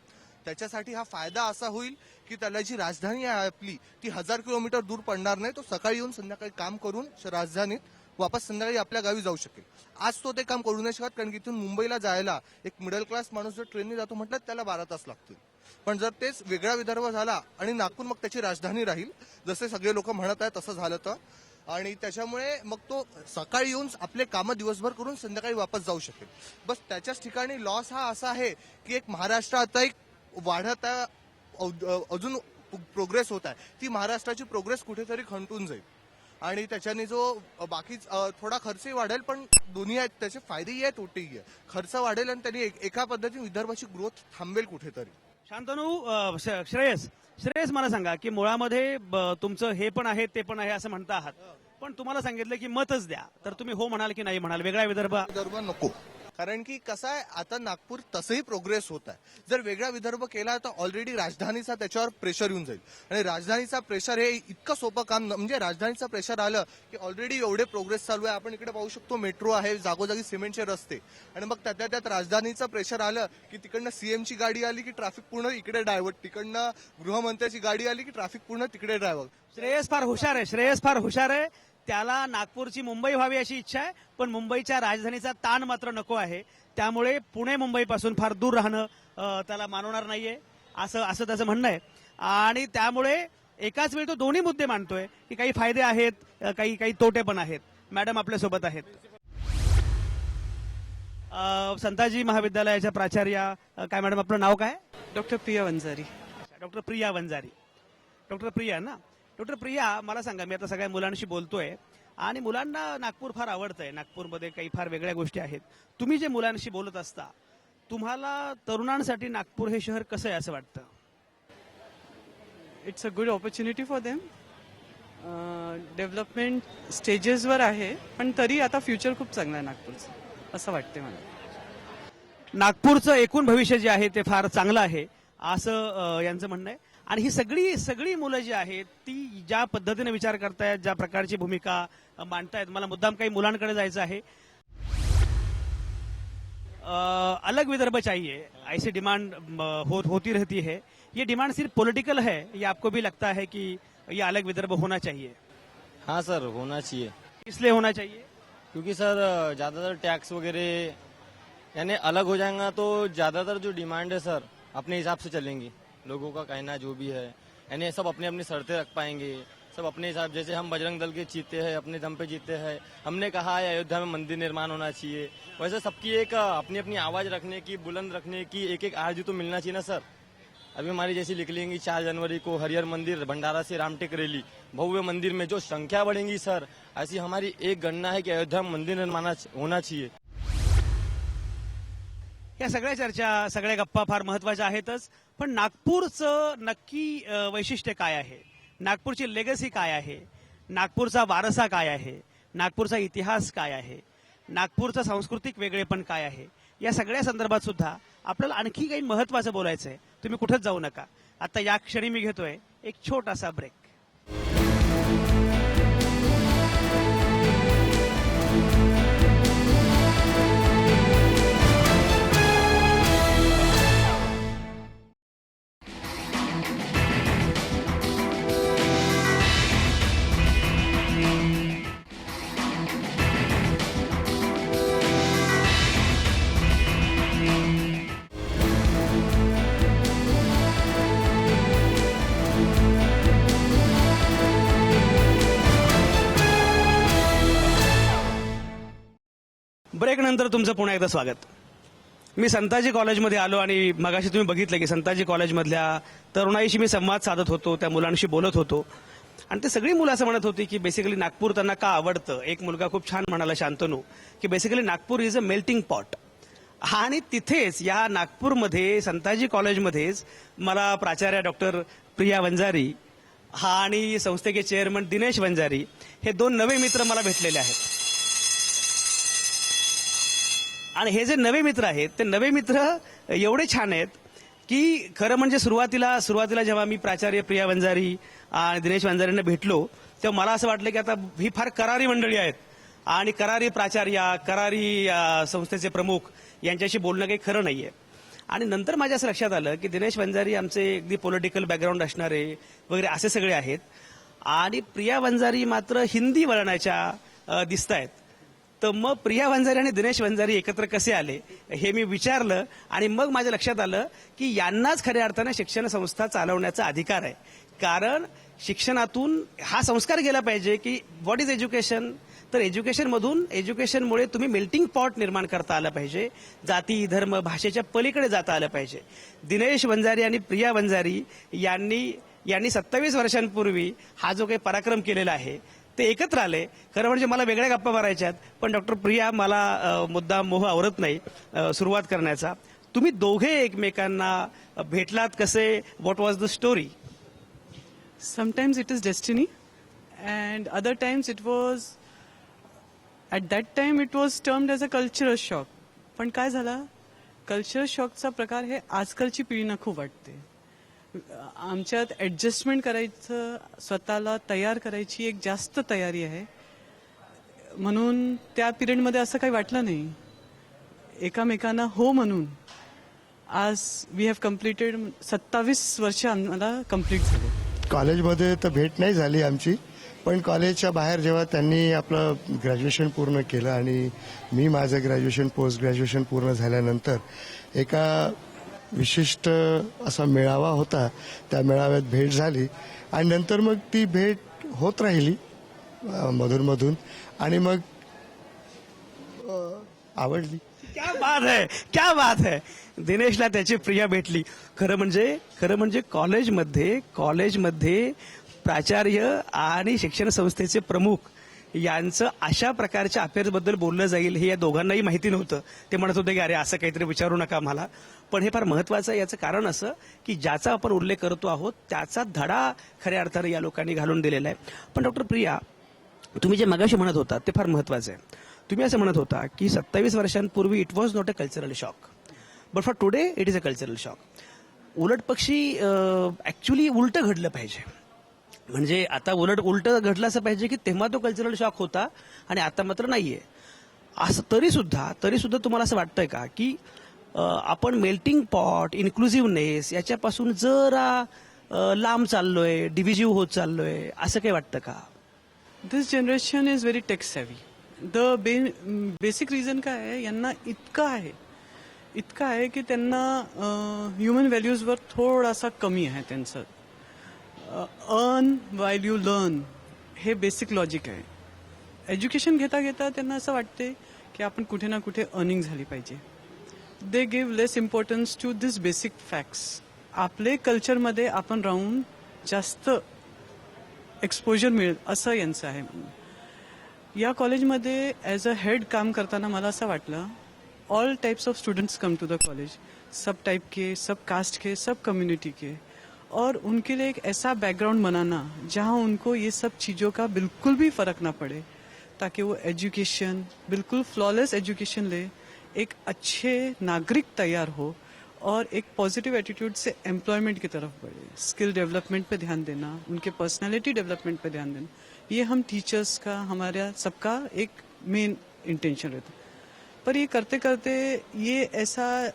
त्याच्यासाठी हा फायदा असा होईल की त्याला जी राजधानी आहे आपली ती 1000 किलोमीटर दूर पडणार नाही. तो सकाळी येऊन संध्याकाळी काम करून राजधानीत वापस संध्याकाळी आपल्या गावी जाऊ शकेल. आज तो ते काम करू नाही शकत, कारण की इथून मुंबईला जायला एक मिडल क्लास माणूस जर ट्रेनने जातो म्हटलं त्याला 12 तास लागतील. पण जर तेच वेगळा विदर्भ झाला आणि नागपूर मग त्याची राजधानी राहील, जसे सगळे लोक म्हणत आहेत तसं झालं तर, आणि त्याच्यामुळे मग तो सकाळी येऊन आपले कामं दिवसभर करून संध्याकाळी वापस जाऊ शकेल. बस त्याच्याच ठिकाणी लॉस हा असा आहे की एक महाराष्ट्र आता एक वाढत आहे, अजून प्रोग्रेस होत आहे, ती महाराष्ट्राची प्रोग्रेस कुठेतरी खंटून जाईल आणि त्याच्याने जो बाकी थोडा खर्चही वाढेल, पण दोन्ही आहेत, त्याचे फायदेही आहेत तोटेही आहे. खर्च वाढेल आणि त्यांनी एका पद्धतीने विदर्भाची ग्रोथ थांबेल कुठेतरी. शांतनू, श्रेयस मला सांगा की मुळामध्ये तुमचं हे पण आहे ते पण आहे असं म्हणता आहात, पण तुम्हाला सांगितलं की मतच द्या, तर तुम्ही हो म्हणाल की नाही म्हणाल? वेगळा विदर्भ नको, कारण की कसं आहे आता नागपूर तसंही प्रोग्रेस होत आहे. जर वेगळा विदर्भ केला तर ऑलरेडी राजधानीचा त्याच्यावर प्रेशर येऊन जाईल आणि राजधानीचा प्रेशर हे इतकं सोपं काम म्हणजे राजधानीचा प्रेशर आलं की ऑलरेडी एवढे प्रोग्रेस चालू आहे. आपण इकडे पाहू शकतो मेट्रो आहे, जागोजागी सिमेंटचे रस्ते, आणि मग त्यातल्या त्यात राजधानीचं प्रेशर आलं की तिकडनं सीएमची गाडी आली की ट्रॅफिक पूर्ण इकडे डायव्हर्ट, तिकडनं गृहमंत्र्याची गाडी आली की ट्रॅफिक पूर्ण तिकडे डायव्हर्ट. श्रेयस फार हुशार आहे. त्याला नागपूरची मुंबई व्हावी अशी इच्छा आहे, पण मुंबईच्या राजधानीचा ताण मात्र नको आहे. त्यामुळे पुणे मुंबईपासून फार दूर राहणं त्याला मानवणार नाहीये असं त्याचं म्हणणं आहे. आणि त्यामुळे एकाच वेळी तो दोन्ही मुद्दे मांडतोय की काही फायदे आहेत, काही तोटे पण आहेत. मॅडम आपल्यासोबत आहेत. संताजी महाविद्यालयाच्या प्राचार्या, काय मॅडम आपलं नाव काय? Doctor Priya Vanjari. Doctor Priya Vanjari. Doctor Priya ना? डॉक्टर प्रिया, मला सांगा, मी आता सगळ्या मुलांशी बोलतोय आणि मुलांना नागपूर फार आवडतंय. नागपूरमध्ये काही फार वेगळ्या गोष्टी आहेत. तुम्ही जे मुलांशी बोलत असता, तुम्हाला तरुणांसाठी नागपूर हे शहर कसं आहे असं वाटतं? It's a good opportunity for them. Development स्टेजेसवर आहे, पण तरी आता फ्युचर खूप चांगलं आहे नागपूरचं असं वाटते मला. नागपूरचं एकूण भविष्य जे आहे ते फार चांगलं आहे असं यांचं म्हणणं आहे. आणि ही सगळी मुलं जी आहेत ती ज्या पद्धतीने विचार करतायत, ज्या प्रकारची भूमिका मांडतायत, मला मुद्दाम काही मुलांकडे जायचं आहे. अलग विदर्भ चाहिए, ऐसी डिमांड होती रहती है. ये डिमांड सिर्फ पॉलिटिकल है या आपको भी लगता है कि ये अलग विदर्भ होना चाहिए? हाँ सर, होना चाहिए. इसलिए होना चाहिए क्योंकि सर ज़्यादातर टैक्स वगैरह यानी अलग हो जाएगा तो ज़्यादातर जो डिमांड है सर अपने हिसाब से चलेंगी. लोगों का कहना जो भी है यानी सब अपनी अपनी शर्तें रख पाएंगे, सब अपने हिसाब. जैसे हम बजरंग दल के जीते हैं, अपने दम पे जीते हैं. हमने कहा है अयोध्या में मंदिर निर्माण होना चाहिए. वैसे सबकी एक अपनी अपनी आवाज रखने की, बुलंद रखने की एक आरजू तो मिलना चाहिए ना सर. अभी हमारी जैसी निकलेंगी 4 जनवरी को हरिहर मंदिर भंडारा से रामटेक रैली, भव्य मंदिर में जो संख्या बढ़ेंगी सर, ऐसी हमारी एक गणना है कि अयोध्या में मंदिर निर्माण होना चाहिए. या सगळ्या चर्चा, सगळ्या गप्पा फार महत्वाच्या आहेतच, पण नागपूरचं नक्की वैशिष्ट्य काय आहे? नागपूरची लेगसी काय आहे? नागपूरचा वारसा काय आहे? नागपूरचा इतिहास काय आहे? नागपूरचं सांस्कृतिक वेगळेपण काय आहे? या सगळ्या संदर्भात सुद्धा आपल्याला आणखी काही महत्वाचं बोलायचं आहे. तुम्ही कुठेच जाऊ नका. आता या क्षणी मी घेतोय एक छोटासा ब्रेक. ब्रेक नंतर तुमचं पुन्हा एकदा स्वागत. मी संताजी कॉलेजमध्ये आलो आणि मगाशी तुम्ही बघितलं की संताजी कॉलेजमधल्या तरुणाईशी मी संवाद साधत होतो, त्या मुलांशी बोलत होतो आणि ते सगळी मुलं असं म्हणत होती की बेसिकली नागपूर त्यांना का आवडतं. एक मुलगा खूप छान म्हणाला, शांतनू, की basically Nagpur is a melting pot. आणि तिथेच या नागपूरमध्ये संताजी कॉलेजमध्येच मला प्राचार्य डॉक्टर प्रिया वंजारी आणि संस्थेचे चेअरमन दिनेश वंजारी हे 2 नवे मित्र मला भेटलेले आहेत. आणि हे जे नवे मित्र आहेत ते नवे मित्र एवढे छान आहेत की खरं म्हणजे सुरुवातीला जेव्हा मी प्राचार्य प्रिया वंजारी आणि दिनेश वंजारींना भेटलो तेव्हा मला असं वाटलं की आता ही फार करारी मंडळी आहेत आणि करारी प्राचार्य, करारी संस्थेचे प्रमुख यांच्याशी बोलणं काही खरं नाहीये. आणि नंतर माझ्या असं लक्षात आलं की दिनेश वंजारी आमचे अगदी पॉलिटिकल बॅकग्राऊंड असणारे वगैरे असे सगळे आहेत आणि प्रिया वंजारी मात्र हिंदी वळणाच्या दिसत आहेत. तर मग प्रिया वंजारी आणि दिनेश वंजारी एकत्र कसे आले हे मी विचारलं आणि मग माझ्या लक्षात आलं की यांनाच खऱ्या अर्थानं शिक्षण संस्था चालवण्याचा अधिकार आहे. कारण शिक्षणातून हा संस्कार गेला पाहिजे की व्हॉट इज एज्युकेशन. तर एज्युकेशनमुळे तुम्ही मेल्टिंग पॉट निर्माण करता आलं पाहिजे. जाती, धर्म, भाषेच्या पलीकडे जाता आलं पाहिजे. दिनेश वंजारी आणि प्रिया वंजारी यांनी 27 वर्षांपूर्वी हा जो काही पराक्रम केलेला आहे ते एकत्र आले. खरं म्हणजे मला वेगळ्या गप्पा मारायच्यात पण डॉक्टर प्रिया मला मुद्दाम मोह आवरत नाही सुरुवात करण्याचा. तुम्ही दोघे एकमेकांना भेटलात कसे? What was the story? Sometimes it is destiny, and other times it was, at that time it was termed as a cultural shock. पण काय झालं, कल्चरल शॉकचा प्रकार हे आजकालची पिढीनं खूप वाटते. आमच्यात ऍडजस्टमेंट करायचं, स्वतःला तयार करायची एक जास्त तयारी आहे. म्हणून त्या पिरियडमध्ये असं काही वाटलं नाही. एकामेकांना हो म्हणून आज वी हॅव कम्प्लिटेड 27 वर्ष आम्हाला कम्प्लीट झाले. कॉलेजमध्ये तर भेट नाही झाली आमची, पण कॉलेजच्या बाहेर जेव्हा त्यांनी आपलं ग्रॅज्युएशन पूर्ण केलं आणि मी माझं ग्रॅज्युएशन पोस्ट ग्रॅज्युएशन पूर्ण झाल्यानंतर एका विशिष्ट असा मेळावा होता, त्या मेळाव्यात भेट झाली आणि नंतर मग ती भेट होत राहिली मधून आणि मग आवडली. क्या बात है. दिनेशला त्याची प्रिया भेटली. खरं म्हणजे कॉलेजमध्ये प्राचार्य आणि शिक्षण संस्थेचे प्रमुख यांचं अशा प्रकारच्या अफेअर्सबद्दल बोललं जाईल हे या दोघांनाही माहिती नव्हतं. ते म्हणत होते की अरे असं काहीतरी विचारू नका आम्हाला. पण हे फार महत्वाचं आहे. याचं कारण असं की ज्याचा आपण उल्लेख करतो आहोत त्याचा धडा खऱ्या अर्थाने या लोकांनी घालून दिलेला आहे. पण डॉक्टर प्रिया, तुम्ही जे मगाशी म्हणत होता ते फार महत्वाचं आहे. तुम्ही असं म्हणत होता की 27 वर्षांपूर्वी it was not a cultural shock, but for today it is a cultural shock. उलट पक्षी ऍक्च्युली उलटं घडलं पाहिजे. म्हणजे आता उलटं घडलं असं पाहिजे की तेव्हा तो कल्चरल शॉक होता आणि आता मात्र नाहीये असं. तरी सुद्धा तुम्हाला असं वाटतंय का की आपण मेल्टिंग पॉट, इन्क्लुझिव्हनेस याच्यापासून जरा लांब चाललोय, डिव्हिजिव्ह होत चाललोय असं काही वाटतं का? This generation is very tech savvy. The basic reason काय आहे, यांना इतकं आहे की त्यांना ह्युमन व्हॅल्यूजवर थोडासा कमी आहे त्यांचं. अर्न वाईल यू लर्न हे बेसिक लॉजिक आहे. एज्युकेशन घेता घेता त्यांना असं वाटते की आपण कुठे ना कुठे अर्निंग झाली पाहिजे. They give less importance to this basic facts. आपले कल्चरमध्ये आपण राहून जास्त एक्सपोजर मिळेल असं यांचं आहे. या कॉलेजमध्ये ॲज अ हेड काम करताना मला असं वाटलं, all types of students come to the college, सब टाइप के, सब कास्ट के, सब कम्युनिटी के, और उनके लिए एक ऐसा बैकग्राउंड बनाना जहां उनको ये सब चीज़ों का बिल्कुल भी फर्क ना पड़े, ताकि वो एजुकेशन बिल्कुल फ्लॉलेस एजुकेशन ले, एक अच्छे नागरिक तैयार हो और एक पॉजिटिव एटीट्यूड से एम्प्लॉयमेंट की तरफ बढ़े. स्किल डेवलपमेंट पे ध्यान देना, उनके पर्सनालिटी डेवलपमेंट पे ध्यान देना, ये हम टीचर्स का, हमारा सबका एक मेन इंटेंशन रहता. पर ये करते करते ये ऐसा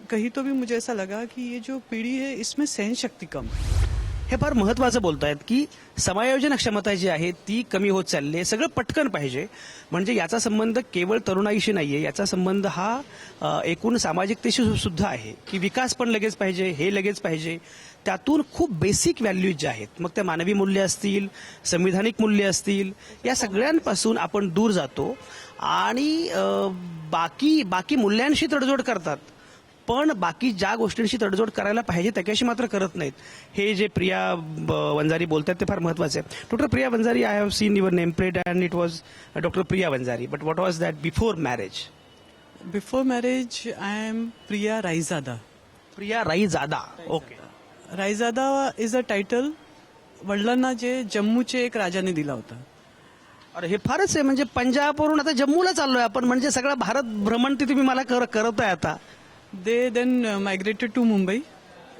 कहीं तो भी मुझे ऐसा लगा कि ये जो पीढ़ी है इसमें सहन शक्ति कम है. हे फार महत्वाचं बोलतायत की समायोजन क्षमता जी आहे ती कमी होत चालली आहे. सगळं पटकन पाहिजे. म्हणजे याचा संबंध केवळ तरुणाईशी नाहीये, याचा संबंध हा एकूण सामाजिकतेशी सुद्धा आहे की विकास पण लगेच पाहिजे, हे लगेच पाहिजे. त्यातून खूप बेसिक व्हॅल्यूज ज्या आहेत, मग त्या मानवी मूल्य असतील, संविधानिक मूल्य असतील, या सगळ्यांपासून आपण दूर जातो आणि बाकी मूल्यांशी तडजोड करतात, पण बाकी ज्या गोष्टींशी तडजोड करायला पाहिजे त्याच्याशी मात्र करत नाहीत. हे जे प्रिया वंजारी बोलतात ते फार महत्वाचं आहे. Doctor Priya Vanjari, I have seen your name plate and it was doctor Priya Vanjari, but what was that before marriage? Before marriage I am Priya Raizada. Priya Raizada. Okay. Raizada is a title वडिलांना जे जम्मूचे एक राजाने दिला होता. अरे हे फारच आहे, म्हणजे पंजाबवरून आता जम्मूला चाललोय आपण, म्हणजे सगळा भारत भ्रमण ते तुम्ही मला करताय आता. They then migrated to Mumbai.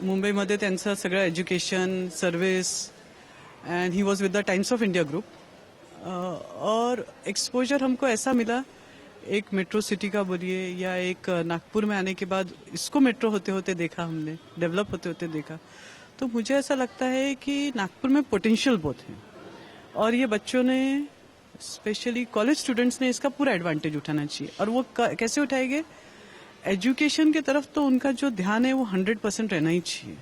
मुंबईमध्ये त्यांचं सगळं education, service, and he was with the Times of India group. और एक्सपोजर हमको ऐसा मिला, एक मेट्रो सिटी का बोलिए या एक नागपुर में आने के बाद इसको मेट्रो होते होते देखा हमने, डेवलप होते होते देखा. तो मुझे ऐसा लगता है कि नागपुर में पोटेंशियल बहुत है और ये बच्चों ने, स्पेशली कॉलेज स्टूडेंट्स ने इसका पूरा एडवांटेज उठाना चाहिए. और वो कैसे उठाएंगे? एजुकेशन की तरफ तो उनका जो ध्यान है वो 100% रहना ही चाहिए.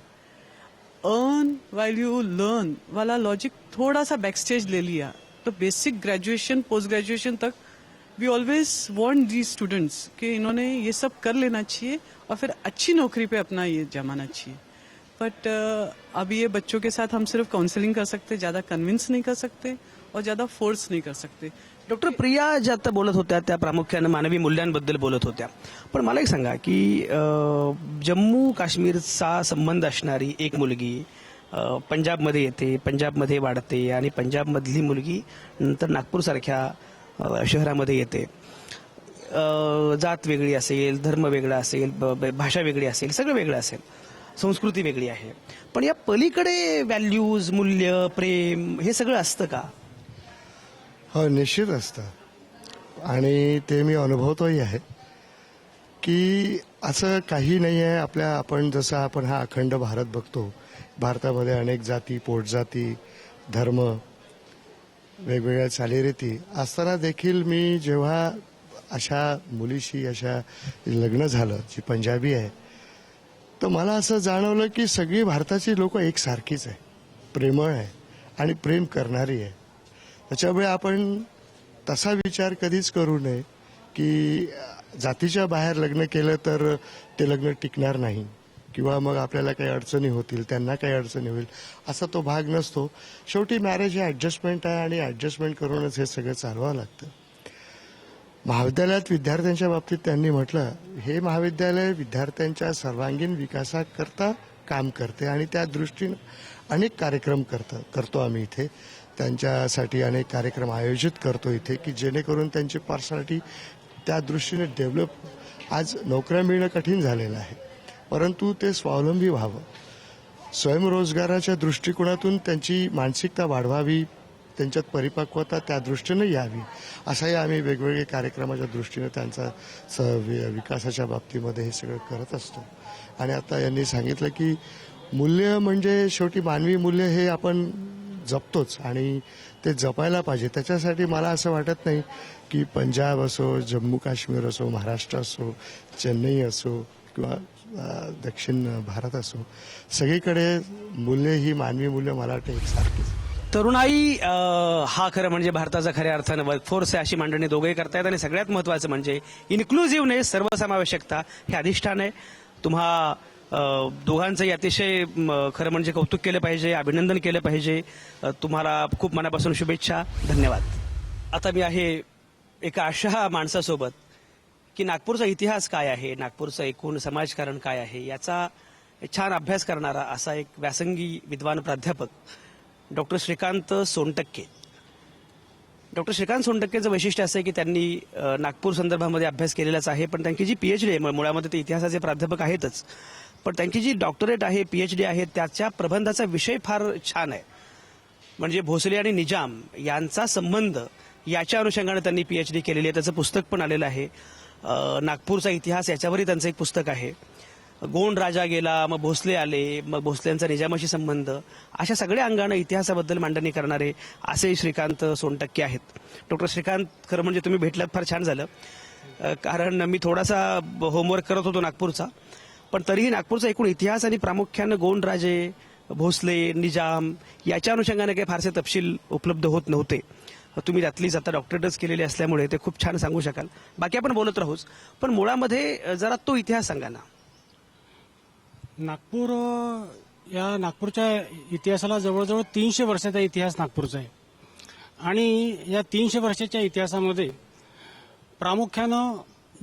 अर्न वाइल यू लर्न वाला लॉजिक थोड़ा सा बैक स्टेज ले लिया तो बेसिक ग्रेजुएशन, पोस्ट ग्रेजुएशन तक we always want these students कि इन्होंने ये सब कर लेना चाहिए और फिर अच्छी नौकरी पे अपना ये जमाना चाहिए. बट अभी ये बच्चों के साथ हम सिर्फ काउंसलिंग कर सकते, ज़्यादा कन्विंस नहीं कर सकते और ज़्यादा फोर्स नहीं कर सकते. डॉक्टर प्रिया ज्या आता बोलत होत्या त्या प्रामुख्याने मानवी मूल्यांबद्दल बोलत होत्या. पण मला एक सांगा की जम्मू काश्मीरचा संबंध असणारी एक मुलगी पंजाबमध्ये येते, पंजाबमध्ये वाढते आणि पंजाबमधली मुलगी नंतर नागपूरसारख्या शहरामध्ये येते. जात वेगळी असेल, धर्म वेगळा असेल, भाषा वेगळी असेल, सगळं वेगळं असेल, संस्कृती वेगळी आहे, पण या पलीकडे व्हॅल्यूज, मूल्य, प्रेम हे सगळं असतं का? हो, निश्चित असतं. आणि ते मी अनुभवतोही आहे की असं काही नाही आहे. आपण जसं आपण हा अखंड भारत बघतो, भारतामध्ये अनेक जाती, पोटजाती, धर्म, वेगवेगळ्या चालीरीती असताना देखील मी जेव्हा अशा मुलीशी अशा लग्न झालं जी पंजाबी आहे, तर मला असं जाणवलं की सगळी भारताची लोक एकसारखीच आहे, प्रेमळ आहे आणि प्रेम करणारी आहे. त्याच्यामुळे आपण तसा विचार कधीच करू नये की जातीच्या बाहेर लग्न केलं तर ते लग्न टिकणार नाही किंवा मग आपल्याला काही अडचणी होतील, त्यांना काही अडचणी होईल, असा तो भाग नसतो. शेवटी मॅरेज हे ॲडजस्टमेंट आहे आणि ॲडजस्टमेंट करूनच हे सगळं चालवावं लागतं. महाविद्यालयात विद्यार्थ्यांच्या बाबतीत त्यांनी म्हटलं, हे महाविद्यालय विद्यार्थ्यांच्या सर्वांगीण विकासाकरता काम करते आणि त्या दृष्टीनं अनेक कार्यक्रम करतो आम्ही इथे. त्यांच्यासाठी अनेक कार्यक्रम आयोजित करतो इथे की जेणेकरून त्यांची पर्सनॅलिटी त्या दृष्टीने डेव्हलप. आज नोकऱ्या मिळणं कठीण झालेलं आहे, परंतु ते स्वावलंबी व्हावं, स्वयंरोजगाराच्या दृष्टिकोनातून त्यांची मानसिकता वाढवावी, त्यांच्यात परिपक्वता त्या दृष्टीने यावी, असाही आम्ही वेगवेगळे कार्यक्रमाच्या दृष्टीने त्यांचा विकासाच्या बाबतीमध्ये हे सगळं करत असतो. आणि आता यांनी सांगितलं की मूल्य म्हणजे शेवटी मानवी मूल्य हे आपण जपतोच आणि ते जपायला पाहिजे. त्याच्यासाठी मला असं वाटत नाही की पंजाब असो, जम्मू काश्मीर असो, महाराष्ट्र असो, चेन्नई असो किंवा दक्षिण भारत असो, सगळीकडे मूल्य ही मानवी मूल्य मला वाटतं एकसारखीच. तरुणाई हा खरं म्हणजे भारताचा खऱ्या अर्थानं वर्कफोर्स आहे अशी मांडणी दोघेही करतायत. आणि सगळ्यात महत्वाचं म्हणजे इन्क्लुझिव्हनेस, सर्वसमावेशकता हे अधिष्ठान आहे. तुम्हा दोघांचंही अतिशय खरं म्हणजे कौतुक केलं पाहिजे, अभिनंदन केलं पाहिजे. तुम्हाला खूप मनापासून शुभेच्छा, धन्यवाद. आता मी आहे एका अशा माणसासोबत की नागपूरचा इतिहास काय आहे, नागपूरचं एकूण समाजकारण काय आहे याचा छान अभ्यास करणारा असा एक व्यासंगी विद्वान प्राध्यापक डॉक्टर श्रीकांत सोनटक्के. डॉक्टर श्रीकांत सोनटक्केचं वैशिष्ट्य असं आहे की त्यांनी नागपूर संदर्भामध्ये अभ्यास केलेलाच आहे, पण त्यांची जी पीएचडी आहे, मुळामध्ये ते इतिहासाचे प्राध्यापक आहेतच, पण त्यांची जी डॉक्टरेट आहे, पीएचडी आहे, त्याच्या प्रबंधाचा विषय फार छान आहे. म्हणजे भोसले आणि निजाम यांचा संबंध याच्या अनुषंगाने त्यांनी पीएचडी केलेली आहे. त्याचं पुस्तक पण आलेलं आहे. नागपूरचा इतिहास याच्यावरही त्यांचं एक पुस्तक आहे. गोंड राजा गेला, मग भोसले आले, मग भोसल्यांचा निजामाशी संबंध, अशा सगळ्या अंगानं इतिहासाबद्दल मांडणी करणारे असे श्रीकांत सोनटक्के आहेत. डॉक्टर श्रीकांत, खरं म्हणजे तुम्ही भेटलात फार छान झालं, कारण मी थोडासा होमवर्क करत होतो नागपूरचा, पण तरीही नागपूरचा एकूण इतिहास आणि प्रामुख्यानं गोंड राजे, भोसले, निजाम याच्या अनुषंगाने काही फारसे तपशील उपलब्ध होत नव्हते. तुम्ही त्यातलीच आता डॉक्टरेटच केलेली असल्यामुळे ते खूप छान सांगू शकाल. बाकी आपण बोलत राहूच, पण मुळामध्ये जरा तो इतिहास सांगा ना. नागपूर या नागपूरच्या इतिहासाला जवळजवळ 300 वर्षाचा इतिहास नागपूरचा आहे. आणि या 300 वर्षाच्या इतिहासामध्ये प्रामुख्यानं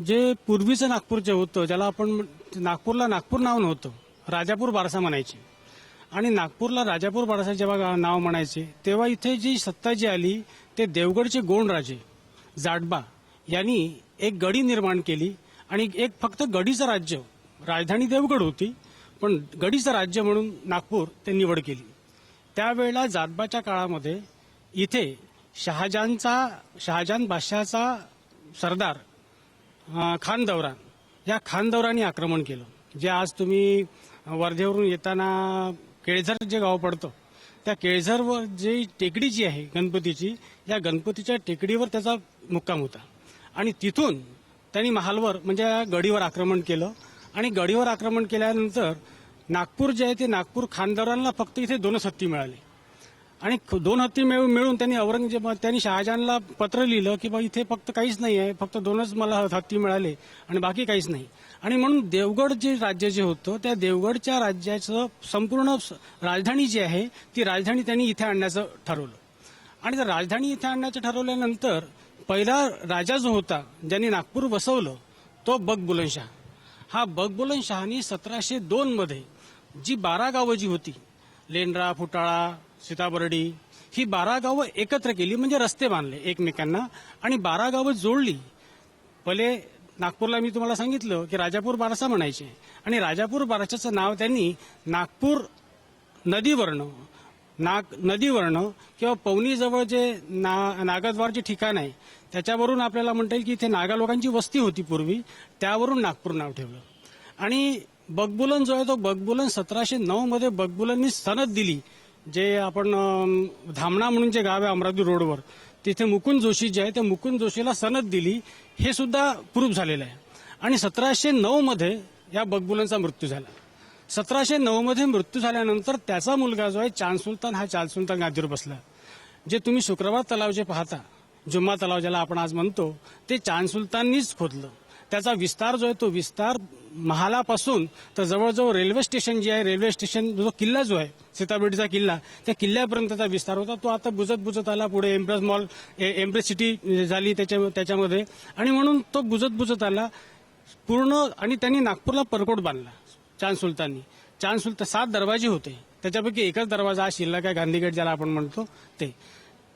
जे पूर्वीचं नागपूर जे होतं, ज्याला आपण नागपूरला नागपूर नाव नव्हतं, राजापूर बारसा म्हणायचे. आणि नागपूरला राजापूर बारसा जेव्हा नाव म्हणायचे तेव्हा इथे जी सत्ता जी आली ते देवगडचे गोंडराजे जाटबा यांनी एक गडी निर्माण केली आणि एक फक्त गडीचं राज्य, राजधानी देवगड होती पण गडीचं राज्य म्हणून नागपूर ते निवड केली. त्यावेळेला जाटबाच्या काळामध्ये इथे शहाजहान बादशहाचा सरदार खान दौरान या खान दौरानी आक्रमण केलं. जे आज तुम्ही वर्धेवरून येताना केळझर जे गाव पडतं त्या केळझरवर जे टेकडी जी आहे गणपतीची, या गणपतीच्या टेकडीवर त्याचा मुक्काम होता आणि तिथून त्यांनी महालवर म्हणजे गडीवर आक्रमण केलं. आणि गडीवर आक्रमण केल्यानंतर नागपूर जे आहे ते नागपूर खानदौरांना फक्त इथे 2 हत्ती मिळाले आणि 2 हत्ती मिळून त्यांनी शहाजहानला पत्र लिहिलं की बा इथे फक्त काहीच नाही आहे, फक्त 2च मला हत्ती मिळाले आणि बाकी काहीच नाही. आणि म्हणून देवगड जे राज्य जे होतं त्या देवगडच्या राज्याचं संपूर्ण राजधानी जी आहे ती राजधानी त्यांनी इथे आणण्याचं ठरवलं. आणि जर राजधानी इथे आणण्याचं ठरवल्यानंतर पहिला राजा जो होता ज्यांनी नागपूर वसवलं तो बकबुलनशाह. हा बकबुलनशहानी 1702 मध्ये जी 12 गावं जी होती, लेंड्रा, फुटाळा, सीताबर्डी, ही 12 गावं एकत्र केली म्हणजे रस्ते बांधले एकमेकांना आणि 12 गावं जोडली. पहिले नागपूरला मी तुम्हाला सांगितलं की राजापूर बारसा म्हणायचे आणि राजापूर बारसाचं नाव त्यांनी नागपूर नदीवरनं किंवा पवनीजवळ जे नागद्वारचे ठिकाण आहे त्याच्यावरून आपल्याला म्हणता येईल की इथे नागा लोकांची वस्ती होती पूर्वी, त्यावरून नागपूर नाव ठेवलं. आणि बकबुलन जो आहे तो बकबुलन 1709 मध्ये बकबुलांनी सनद दिली. जे आपण धामणा म्हणून जे गाव आहे अमरावती रोडवर तिथे मुकुंद जोशी जे आहे त्या मुकुंद जोशीला सनद दिली, हे सुद्धा प्रूफ झालेलं आहे. आणि 1709 मध्ये या बकबुलांचा मृत्यू झाला. 1709 मध्ये मृत्यू झाल्यानंतर त्याचा मुलगा जो आहे चांद सुलतान हा चांद सुलतान गादीवर बसला. जे तुम्ही शुक्रवार तलाव जे पाहता, जुम्मा तलाव ज्याला आपण आज म्हणतो, ते चांद सुलताननीच खोदलं. त्याचा विस्तार जो आहे तो विस्तार महालापासून तर जवळजवळ रेल्वे स्टेशन जे आहे, रेल्वे स्टेशन जो किल्ला जो आहे सीताबर्डीचा किल्ला, त्या किल्ल्यापर्यंतचा विस्तार होता. तो आता बुजत आला. पुढे एम्प्रेस मॉल, एम्प्रेस सिटी झाली त्याच्यामध्ये आणि म्हणून तो बुजत आला पूर्ण. आणि त्यांनी नागपूरला परकोट बांधला चांद सुलतान 7 दरवाजे होते, त्याच्यापैकी एकच दरवाजा हा शिल्लक आहे, गांधीगेट ज्याला आपण म्हणतो ते.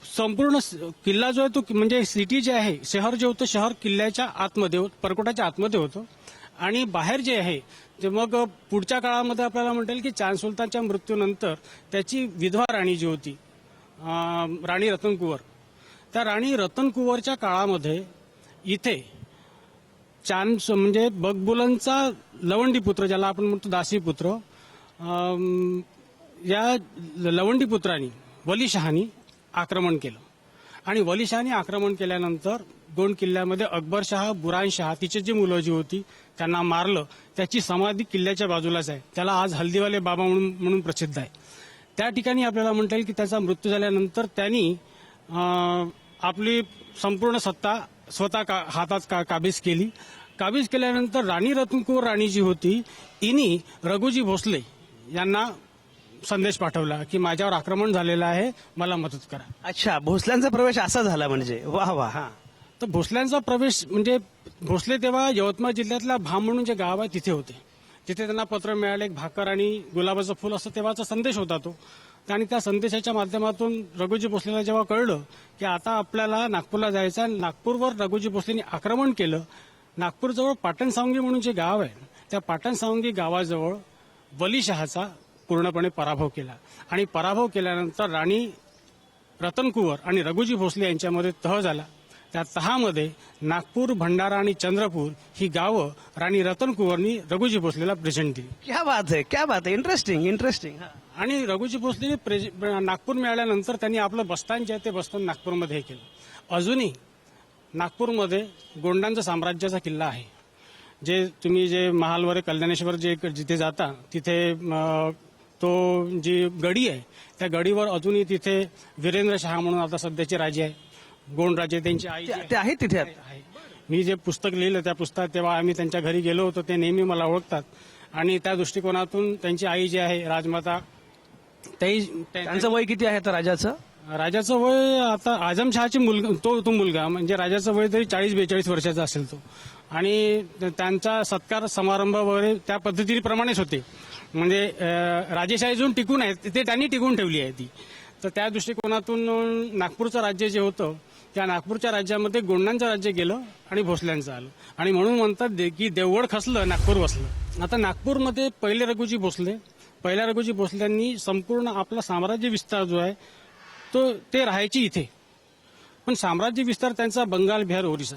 संपूर्ण किल्ला जो आहे तो म्हणजे सिटी जे आहे, शहर जे होतं, शहर किल्ल्याच्या आतमध्ये परकोटाच्या आतमध्ये होतं. आणि बाहेर जे आहे ते मग पुढच्या काळामध्ये आपल्याला म्हणता येईल की चांद सुलतानच्या मृत्यूनंतर त्याची विधवा राणी जी होती राणी रतनकुवर, त्या राणी रतनकुवरच्या काळामध्ये इथे म्हणजे बकबुलांचा लवंडी पुत्र ज्याला आपण म्हणतो दासी पुत्र, या लवंडी पुत्रांनी वलीशहानी आक्रमण केलं. आणि वलीशहानी आक्रमण केल्यानंतर गोंड किल्ल्यामध्ये अकबरशहा, बुरानशहा तिची जी मुलं जी होती त्यांना मारलं. त्याची समाधी किल्ल्याच्या बाजूलाच आहे, त्याला आज हल्दीवाले बाबा म्हणून प्रसिद्ध आहे. त्या ठिकाणी आपल्याला म्हणता येईल की त्याचा मृत्यू झाल्यानंतर त्यांनी आपली संपूर्ण सत्ता स्वतः हातात काबीज केली. काबीज केल्यानंतर राणी रतनकुवर राणी जी होती तिने रघुजी भोसले यांना संदेश पाठवला की माझ्यावर आक्रमण झालेलं आहे, मला मदत करा. अच्छा, भोसल्यांचा प्रवेश असा झाला म्हणजे वा वा. हा, तर भोसल्यांचा प्रवेश म्हणजे भोसले तेव्हा यवतमाळ जिल्ह्यातल्या भाम म्हणून जे गाव आहे तिथे होते. तिथे त्यांना पत्र मिळाले, भाकर आणि गुलाबाचं फुल असं तेव्हाचा संदेश होता तो. आणि त्या संदेशाच्या माध्यमातून रघुजी भोसलेला जेव्हा कळलं की आता आपल्याला नागपूरला जायचं, नागपूरवर रघुजी भोसलेंनी आक्रमण केलं. नागपूरजवळ पाटणसावंगी म्हणून जे गाव आहे त्या पाटणसावंगी गावाजवळ वलीशहाचा पूर्णपणे पराभव केला. आणि पराभव केल्यानंतर राणी रतनकुवर आणि रघुजी भोसले यांच्यामध्ये तह झाला. त्या तहामध्ये नागपूर, भंडारा आणि चंद्रपूर ही गावं राणी रतनकुवरनी रघुजी भोसलेला प्रेझेंट दिली. क्या बात है, इंटरेस्टिंग. आणि रघुजी भोसलेने नागपूर मिळाल्यानंतर त्यांनी आपलं बस्तान जे आहे ते बस्तान नागपूरमध्ये हे केलं. अजूनही नागपूरमध्ये गोंडांचा साम्राज्याचा किल्ला आहे. जे महालवर कल्याणेश्वर जिथे जाता तिथे तो जी गडी आहे त्या गडीवर अजूनही तिथे वीरेंद्र शहा म्हणून आता सध्याचे राजे आहे, गोंड राजे, त्यांची आई ते आहे तिथे आहे. मी जे पुस्तक लिहिलं त्या पुस्तकात तेव्हा आम्ही त्यांच्या घरी गेलो होतो, ते नेहमी मला ओळखतात. आणि त्या दृष्टिकोनातून त्यांची आई जी आहे राजमाता, त्यांचं वय किती आहे आता राजाचं? राजाचं वय आता आझमशहाची मुलगा तो मुलगा म्हणजे राजाचं वय तरी 40-42 वर्षाचा असेल तो. आणि त्यांचा सत्कार समारंभ वगैरे त्या पद्धतीप्रमाणेच होते. म्हणजे राजेशाही जो टिकून आहे ते त्यांनी टिकून ठेवली आहे ती. तर त्या दृष्टिकोनातून नागपूरचं राज्य जे होतं त्या नागपूरच्या राज्यामध्ये गोंडांचं राज्य गेलं आणि भोसल्यांचं आलं. आणि म्हणून म्हणतात की देवगड खचलं नागपूर बसलं. आता नागपूरमध्ये पहिल्या रघुजी भोसल्यांनी संपूर्ण आपला साम्राज्य विस्तार जो आहे ते राहायचे इथे. पण साम्राज्य विस्तार त्यांचा बंगाल, बिहार, ओरिसा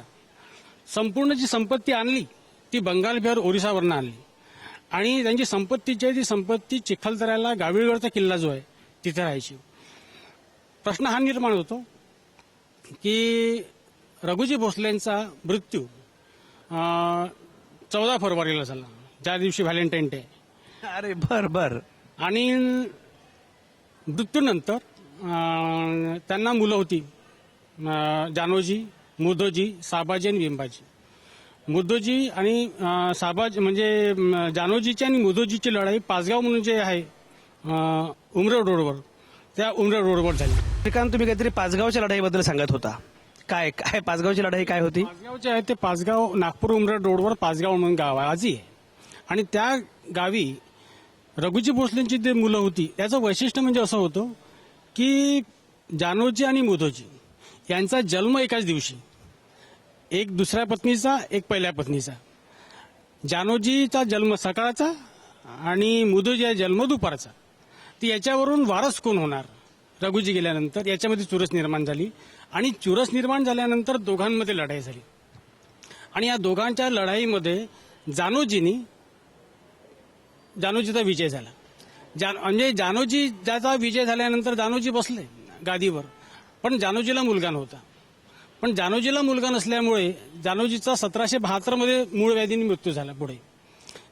संपूर्ण जी संपत्ती आणली ती बंगाल, बिहार, ओरिसावरनं आणली. आणि त्यांची संपत्ती जी आहे ती संपत्ती चिखलदऱ्याला गाविळगडचा किल्ला जो आहे तिथे राहायची. प्रश्न हा निर्माण होतो की रघुजी भोसलेंचा मृत्यू 14 फेब्रुवारीला झाला, ज्या दिवशी व्हॅलेंटाईन डे. अरे बर. आणि मृत्यूनंतर त्यांना मुलं होती, जानोजी, मुधोजी, साबाजी आणि बिंबाजी. मुधोजी आणि साबाजी म्हणजे जानोजीची आणि मुधोजीची लढाई पाचगाव म्हणून जे आहे उमरेड रोडवर, त्या उमरेड रोडवर झाली. श्रीकांत, तुम्ही काहीतरी पाचगावच्या लढाईबद्दल सांगत होता. काय काय पाचगावची लढाई काय होती? पाचगावचे आहे ते पाचगाव नागपूर उमरेड रोडवर पाचगाव म्हणून गाव आहे आजही आहे. आणि त्या गावी रघुजी भोसलेंची जे मुलं होती त्याचं वैशिष्ट्य म्हणजे असं होतं की जानोजी आणि मुधोजी यांचा जन्म एकाच दिवशी, एक दुसऱ्या पत्नीचा एक पहिल्या पत्नीचा. जानोजीचा जन्म सकाळचा आणि मुधोजीचा जन्म दुपारचा. तर याच्यावरून वारस कोण होणार रघुजी गेल्यानंतर याच्यामध्ये चुरस निर्माण झाली. आणि चुरस निर्माण झाल्यानंतर दोघांमध्ये लढाई झाली. आणि या दोघांच्या लढाईमध्ये जानोजीचा विजय झाला. म्हणजे जानोजी ज्याचा विजय झाल्यानंतर जानोजी बसले गादीवर, पण जानोजीला मुलगा नव्हता. पण जानोजीला मुलगा नसल्यामुळे जानोजीचा 1772 मध्ये मूळ व्याधीने मृत्यू झाला. पुढे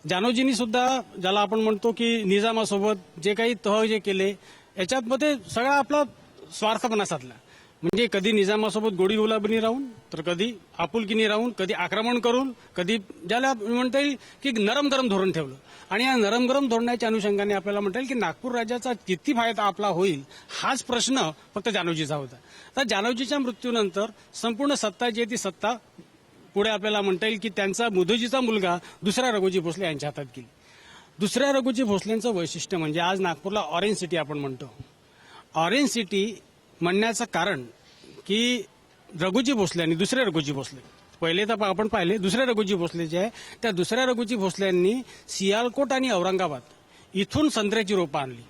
जानोजींनी सुद्धा, ज्याला आपण म्हणतो की निजामासोबत जे काही तह जे केले याच्यामध्ये सगळा आपला स्वार्थपणा साधला. म्हणजे कधी निजामासोबत गोडी गुलाबीने राहून, तर कधी आपुलकीने राहून, कधी आक्रमण करून, कधी ज्याला म्हणता येईल की नरम गरम धोरण ठेवलं. आणि या नरम गरम धोरणाच्या अनुषंगाने आपल्याला म्हणता येईल की नागपूर राज्याचा किती फायदा आपला होईल हाच प्रश्न फक्त जानोजीचा होता. तर जानोजीच्या मृत्यूनंतर संपूर्ण सत्ता जी आहे ती सत्ता पुढे आपल्याला म्हणता येईल की त्यांचा मुधोजीचा मुलगा दुसऱ्या रघुजी भोसले यांच्या हातात गेली. दुसऱ्या रघुजी भोसलेंचं वैशिष्ट्य म्हणजे आज नागपूरला ऑरेंज सिटी आपण म्हणतो. ऑरेंज सिटी म्हणण्याचं कारण की रघुजी भोसले आणि दुसरे रघुजी भोसले, पहिले तर आपण पाहिले दुसऱ्या रघुजी भोसले जे आहे त्या दुसऱ्या रघुजी भोसल्यांनी सियालकोट आणि औरंगाबाद इथून संत्र्याची रोपं आणली.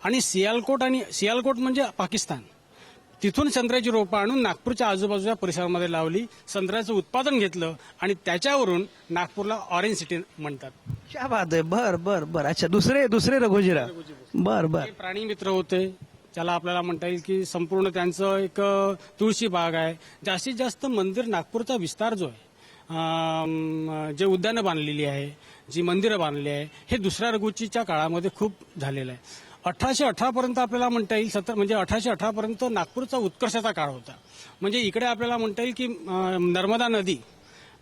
आणि सियालकोट म्हणजे पाकिस्तान, तिथून संत्र्याची रोपं आणून नागपूरच्या आजूबाजूच्या परिसरामध्ये लावली, संत्र्याचं उत्पादन घेतलं आणि त्याच्यावरून नागपूरला ऑरेंज सिटी म्हणतात. क्या बात आहे. बर. अच्छा, दुसरे रघुजीराव. बर. ते प्राणी मित्र होते, त्याला आपल्याला म्हणता येईल की संपूर्ण त्यांचं एक तुळशी बाग आहे. जास्तीत जास्त मंदिर नागपूरचा विस्तार जो आहे, जे उद्यानं बांधलेली आहे, जी मंदिरं बांधली आहे, हे दुसऱ्या रघुजीच्या काळामध्ये खूप झालेलं आहे. 1818 पर्यंत आपल्याला म्हणता येईल, म्हणजे 1818 पर्यंत नागपूरचा उत्कर्षाचा काळ होता. म्हणजे इकडे आपल्याला म्हणता येईल की नर्मदा नदी,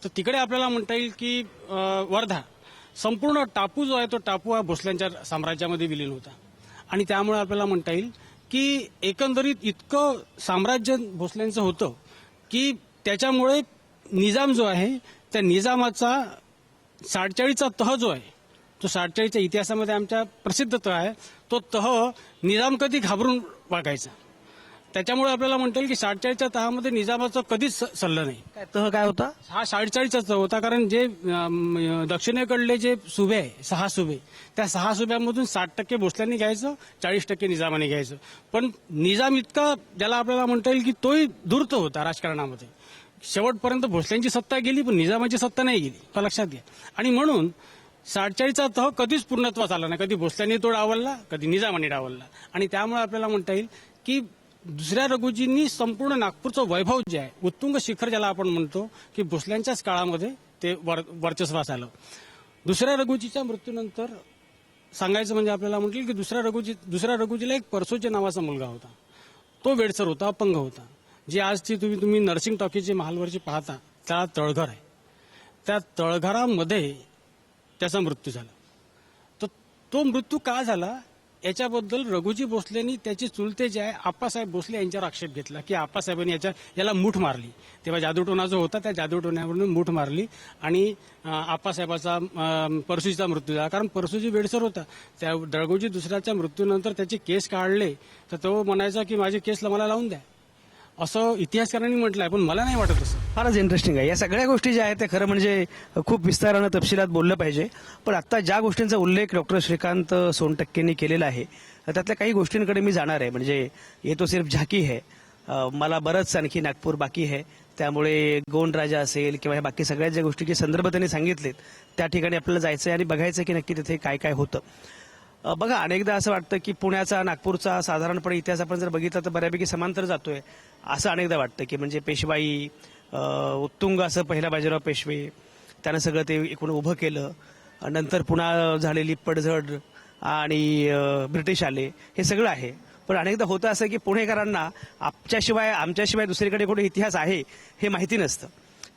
तर तिकडे आपल्याला म्हणता येईल की वर्धा, संपूर्ण टापू जो आहे तो टापू हा भोसल्यांच्या साम्राज्यामध्ये विलीन होता. आणि त्यामुळे आपल्याला म्हणता येईल की एकंदरीत इतकं साम्राज्य भोसल्यांचं होतं की त्याच्यामुळे निजाम जो आहे त्या निजामाचा 47चा तह जो आहे तो 47च्या इतिहासामध्ये आमच्या प्रसिद्ध तह आहे. तो तह निजाम कधी घाबरून वागायचा. त्याच्यामुळे आपल्याला म्हणता येईल की 47च्या तहामध्ये निजामाचं कधीच सल्लं नाही. काय तह काय होता? हा 47चा तह होता. कारण जे दक्षिणेकडले जे सुबे आहे 6 सुबे, त्या 6 सुब्यांमधून 60% भोसल्यांनी घ्यायचं, 40% निजामाने घ्यायचं. पण निजाम इतका, ज्याला आपल्याला म्हणता येईल की तोही धूर्त होता राजकारणामध्ये. शेवटपर्यंत भोसल्यांची सत्ता गेली पण निजामाची सत्ता नाही गेली, तो लक्षात घ्या. आणि म्हणून 47चा तह कधीच पूर्णत्वास आला नाही. कधी भोसल्यांनी तो डावलला, कधी निजामाने डावलला. आणि त्यामुळे आपल्याला म्हणता येईल की दुसऱ्या रघुजींनी संपूर्ण नागपूरचं वैभव जे आहे, उत्तुंग शिखर ज्याला आपण म्हणतो की भोसल्यांच्याच काळामध्ये ते वर्चस्वास आलं. दुसऱ्या रघुजीच्या मृत्यूनंतर सांगायचं म्हणजे आपल्याला म्हटलं की दुसऱ्या रघुजीला एक परसोचे नावाचा मुलगा होता. तो वेडसर होता, अपंग होता. जी आजची तुम्ही नर्सिंग टॉकीची महालवरची पाहता त्याला तळघर आहे. त्या तळघरामध्ये त्याचा मृत्यू झाला. तर तो मृत्यू का झाला, याच्याबद्दल रघुजी भोसलेंनी त्याचे चुलते जे आहे आप्पासाहेब भोसले यांच्यावर आक्षेप घेतला की आप्पासाहेबांनी याला मूठ मारली. तेव्हा जादूटोना जो होता त्या जादूटोण्यावरून मूठ मारली आणि आप्पासाहेबाचा परसूजीचा मृत्यू झाला. कारण परसूजी वेडसर होता. त्या रघुजी दुसऱ्याच्या मृत्यूनंतर त्याचे केस काढले तर तो म्हणायचा की माझे केसला मला लावून द्या, असं इतिहासकारांनी म्हटलं आहे. पण मला नाही वाटत असं. फारच इंटरेस्टिंग आहे. या सगळ्या गोष्टी ज्या आहेत ते खरं म्हणजे खूप विस्तारानं तपशिलात बोललं पाहिजे. पण आता ज्या गोष्टींचा उल्लेख डॉक्टर श्रीकांत सोनटक्केंनी केलेला आहे त्यातल्या काही गोष्टींकडे मी जाणार आहे. म्हणजे ये तो सिर्फ झाकी है, मला बरंच आणखी नागपूर बाकी आहे. त्यामुळे गोंड राजा असेल किंवा ह्या बाकी सगळ्या ज्या गोष्टीचे संदर्भ त्यांनी सांगितलेत त्या ठिकाणी आपल्याला जायचं आणि बघायचं की नक्की तिथे काय काय होतं. बघा, अनेकदा असं वाटतं की पुण्याचा नागपूरचा साधारणपणे इतिहास आपण जर बघितला तर बऱ्यापैकी समांतर जातोय असं अनेकदा वाटतं. की म्हणजे पेशवाई, उत्तुंग असं पहिला बाजीराव पेशवे, त्यानं सगळं ते एकूण उभं केलं. नंतर पुन्हा झालेली पडझड आणि ब्रिटिश आले, हे सगळं आहे. पण अनेकदा होतं असं की पुणेकरांना आमच्याशिवाय दुसरीकडे कुठे इतिहास आहे हे माहिती नसतं.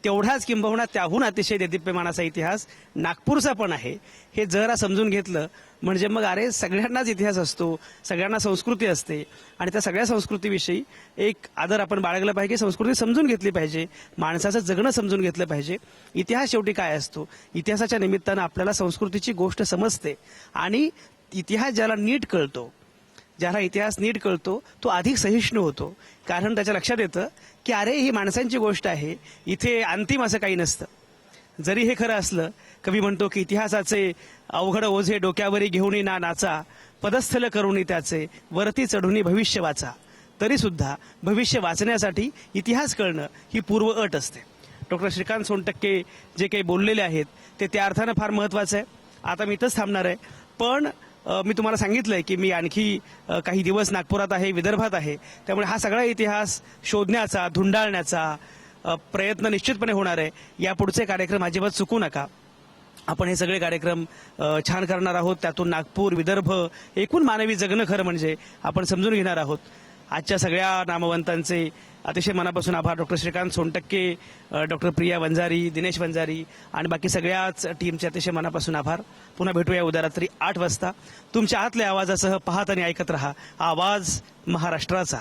तेवढाच किंबहुना त्याहून अतिशय देदीप्यमान असा इतिहास नागपूरचा पण आहे. हे जरा समजून घेतलं म्हणजे मग अरे सगळ्यांनाच इतिहास असतो, सगळ्यांना संस्कृती असते आणि त्या सगळ्या संस्कृतीविषयी एक आदर आपण बाळगला पाहिजे. संस्कृती समजून घेतली पाहिजे, माणसाचं जगणं समजून घेतलं पाहिजे. इतिहास शेवटी काय असतो, इतिहासाच्या निमित्तानं आपल्याला संस्कृतीची गोष्ट समजते आणि इतिहास ज्याला इतिहास नीट कळतो तो अधिक सहिष्णू होतो. कारण त्याच्या लक्षात येतं की अरे ही माणसांची गोष्ट आहे, इथे अंतिम असं काही नसतं. जरी हे खरं असलं, कवी म्हणतो की इतिहासाचे अवघड ओझे डोक्यावरी घेऊन ना नाचा, पदस्थल करूनी त्याचे वरती चढून भविष्य वाचा. तरी सुद्धा भविष्य वाचण्यासाठी इतिहास कळणं ही पूर्व अट असते. डॉक्टर श्रीकांत सोनटक्के जे काही बोललेले आहेत ते त्या अर्थानं फार महत्वाचं आहे. आता मी इथंच थांबणार आहे. पण मी तुम्हाला सांगितलंय की मी आणखी काही दिवस नागपुरात आहे, विदर्भात आहे. त्यामुळे हा सगळा इतिहास शोधण्याचा, धुंडाळण्याचा प्रयत्न निश्चितपणे होणार आहे. यापुढचे कार्यक्रम अजिबात चुकू नका. आपण हे सगळे कार्यक्रम छान करणार आहोत. त्यातून नागपूर, विदर्भ, एकूण मानवी जगणं खरं म्हणजे आपण समजून घेणार आहोत. आजच्या सगळ्या नामवंतांचे अतिशय मनापासून आभार. डॉक्टर श्रीकांत सोनटक्के, डॉक्टर प्रिया वंजारी, दिनेश वंजारी आणि बाकी सगळ्याच टीमचे अतिशय मनापासून आभार. पुन्हा भेटूया उद्या रात्री 8 वाजता. तुमच्या आतल्या आवाजासह पाहत आणि ऐकत रहा आवाज महाराष्ट्राचा.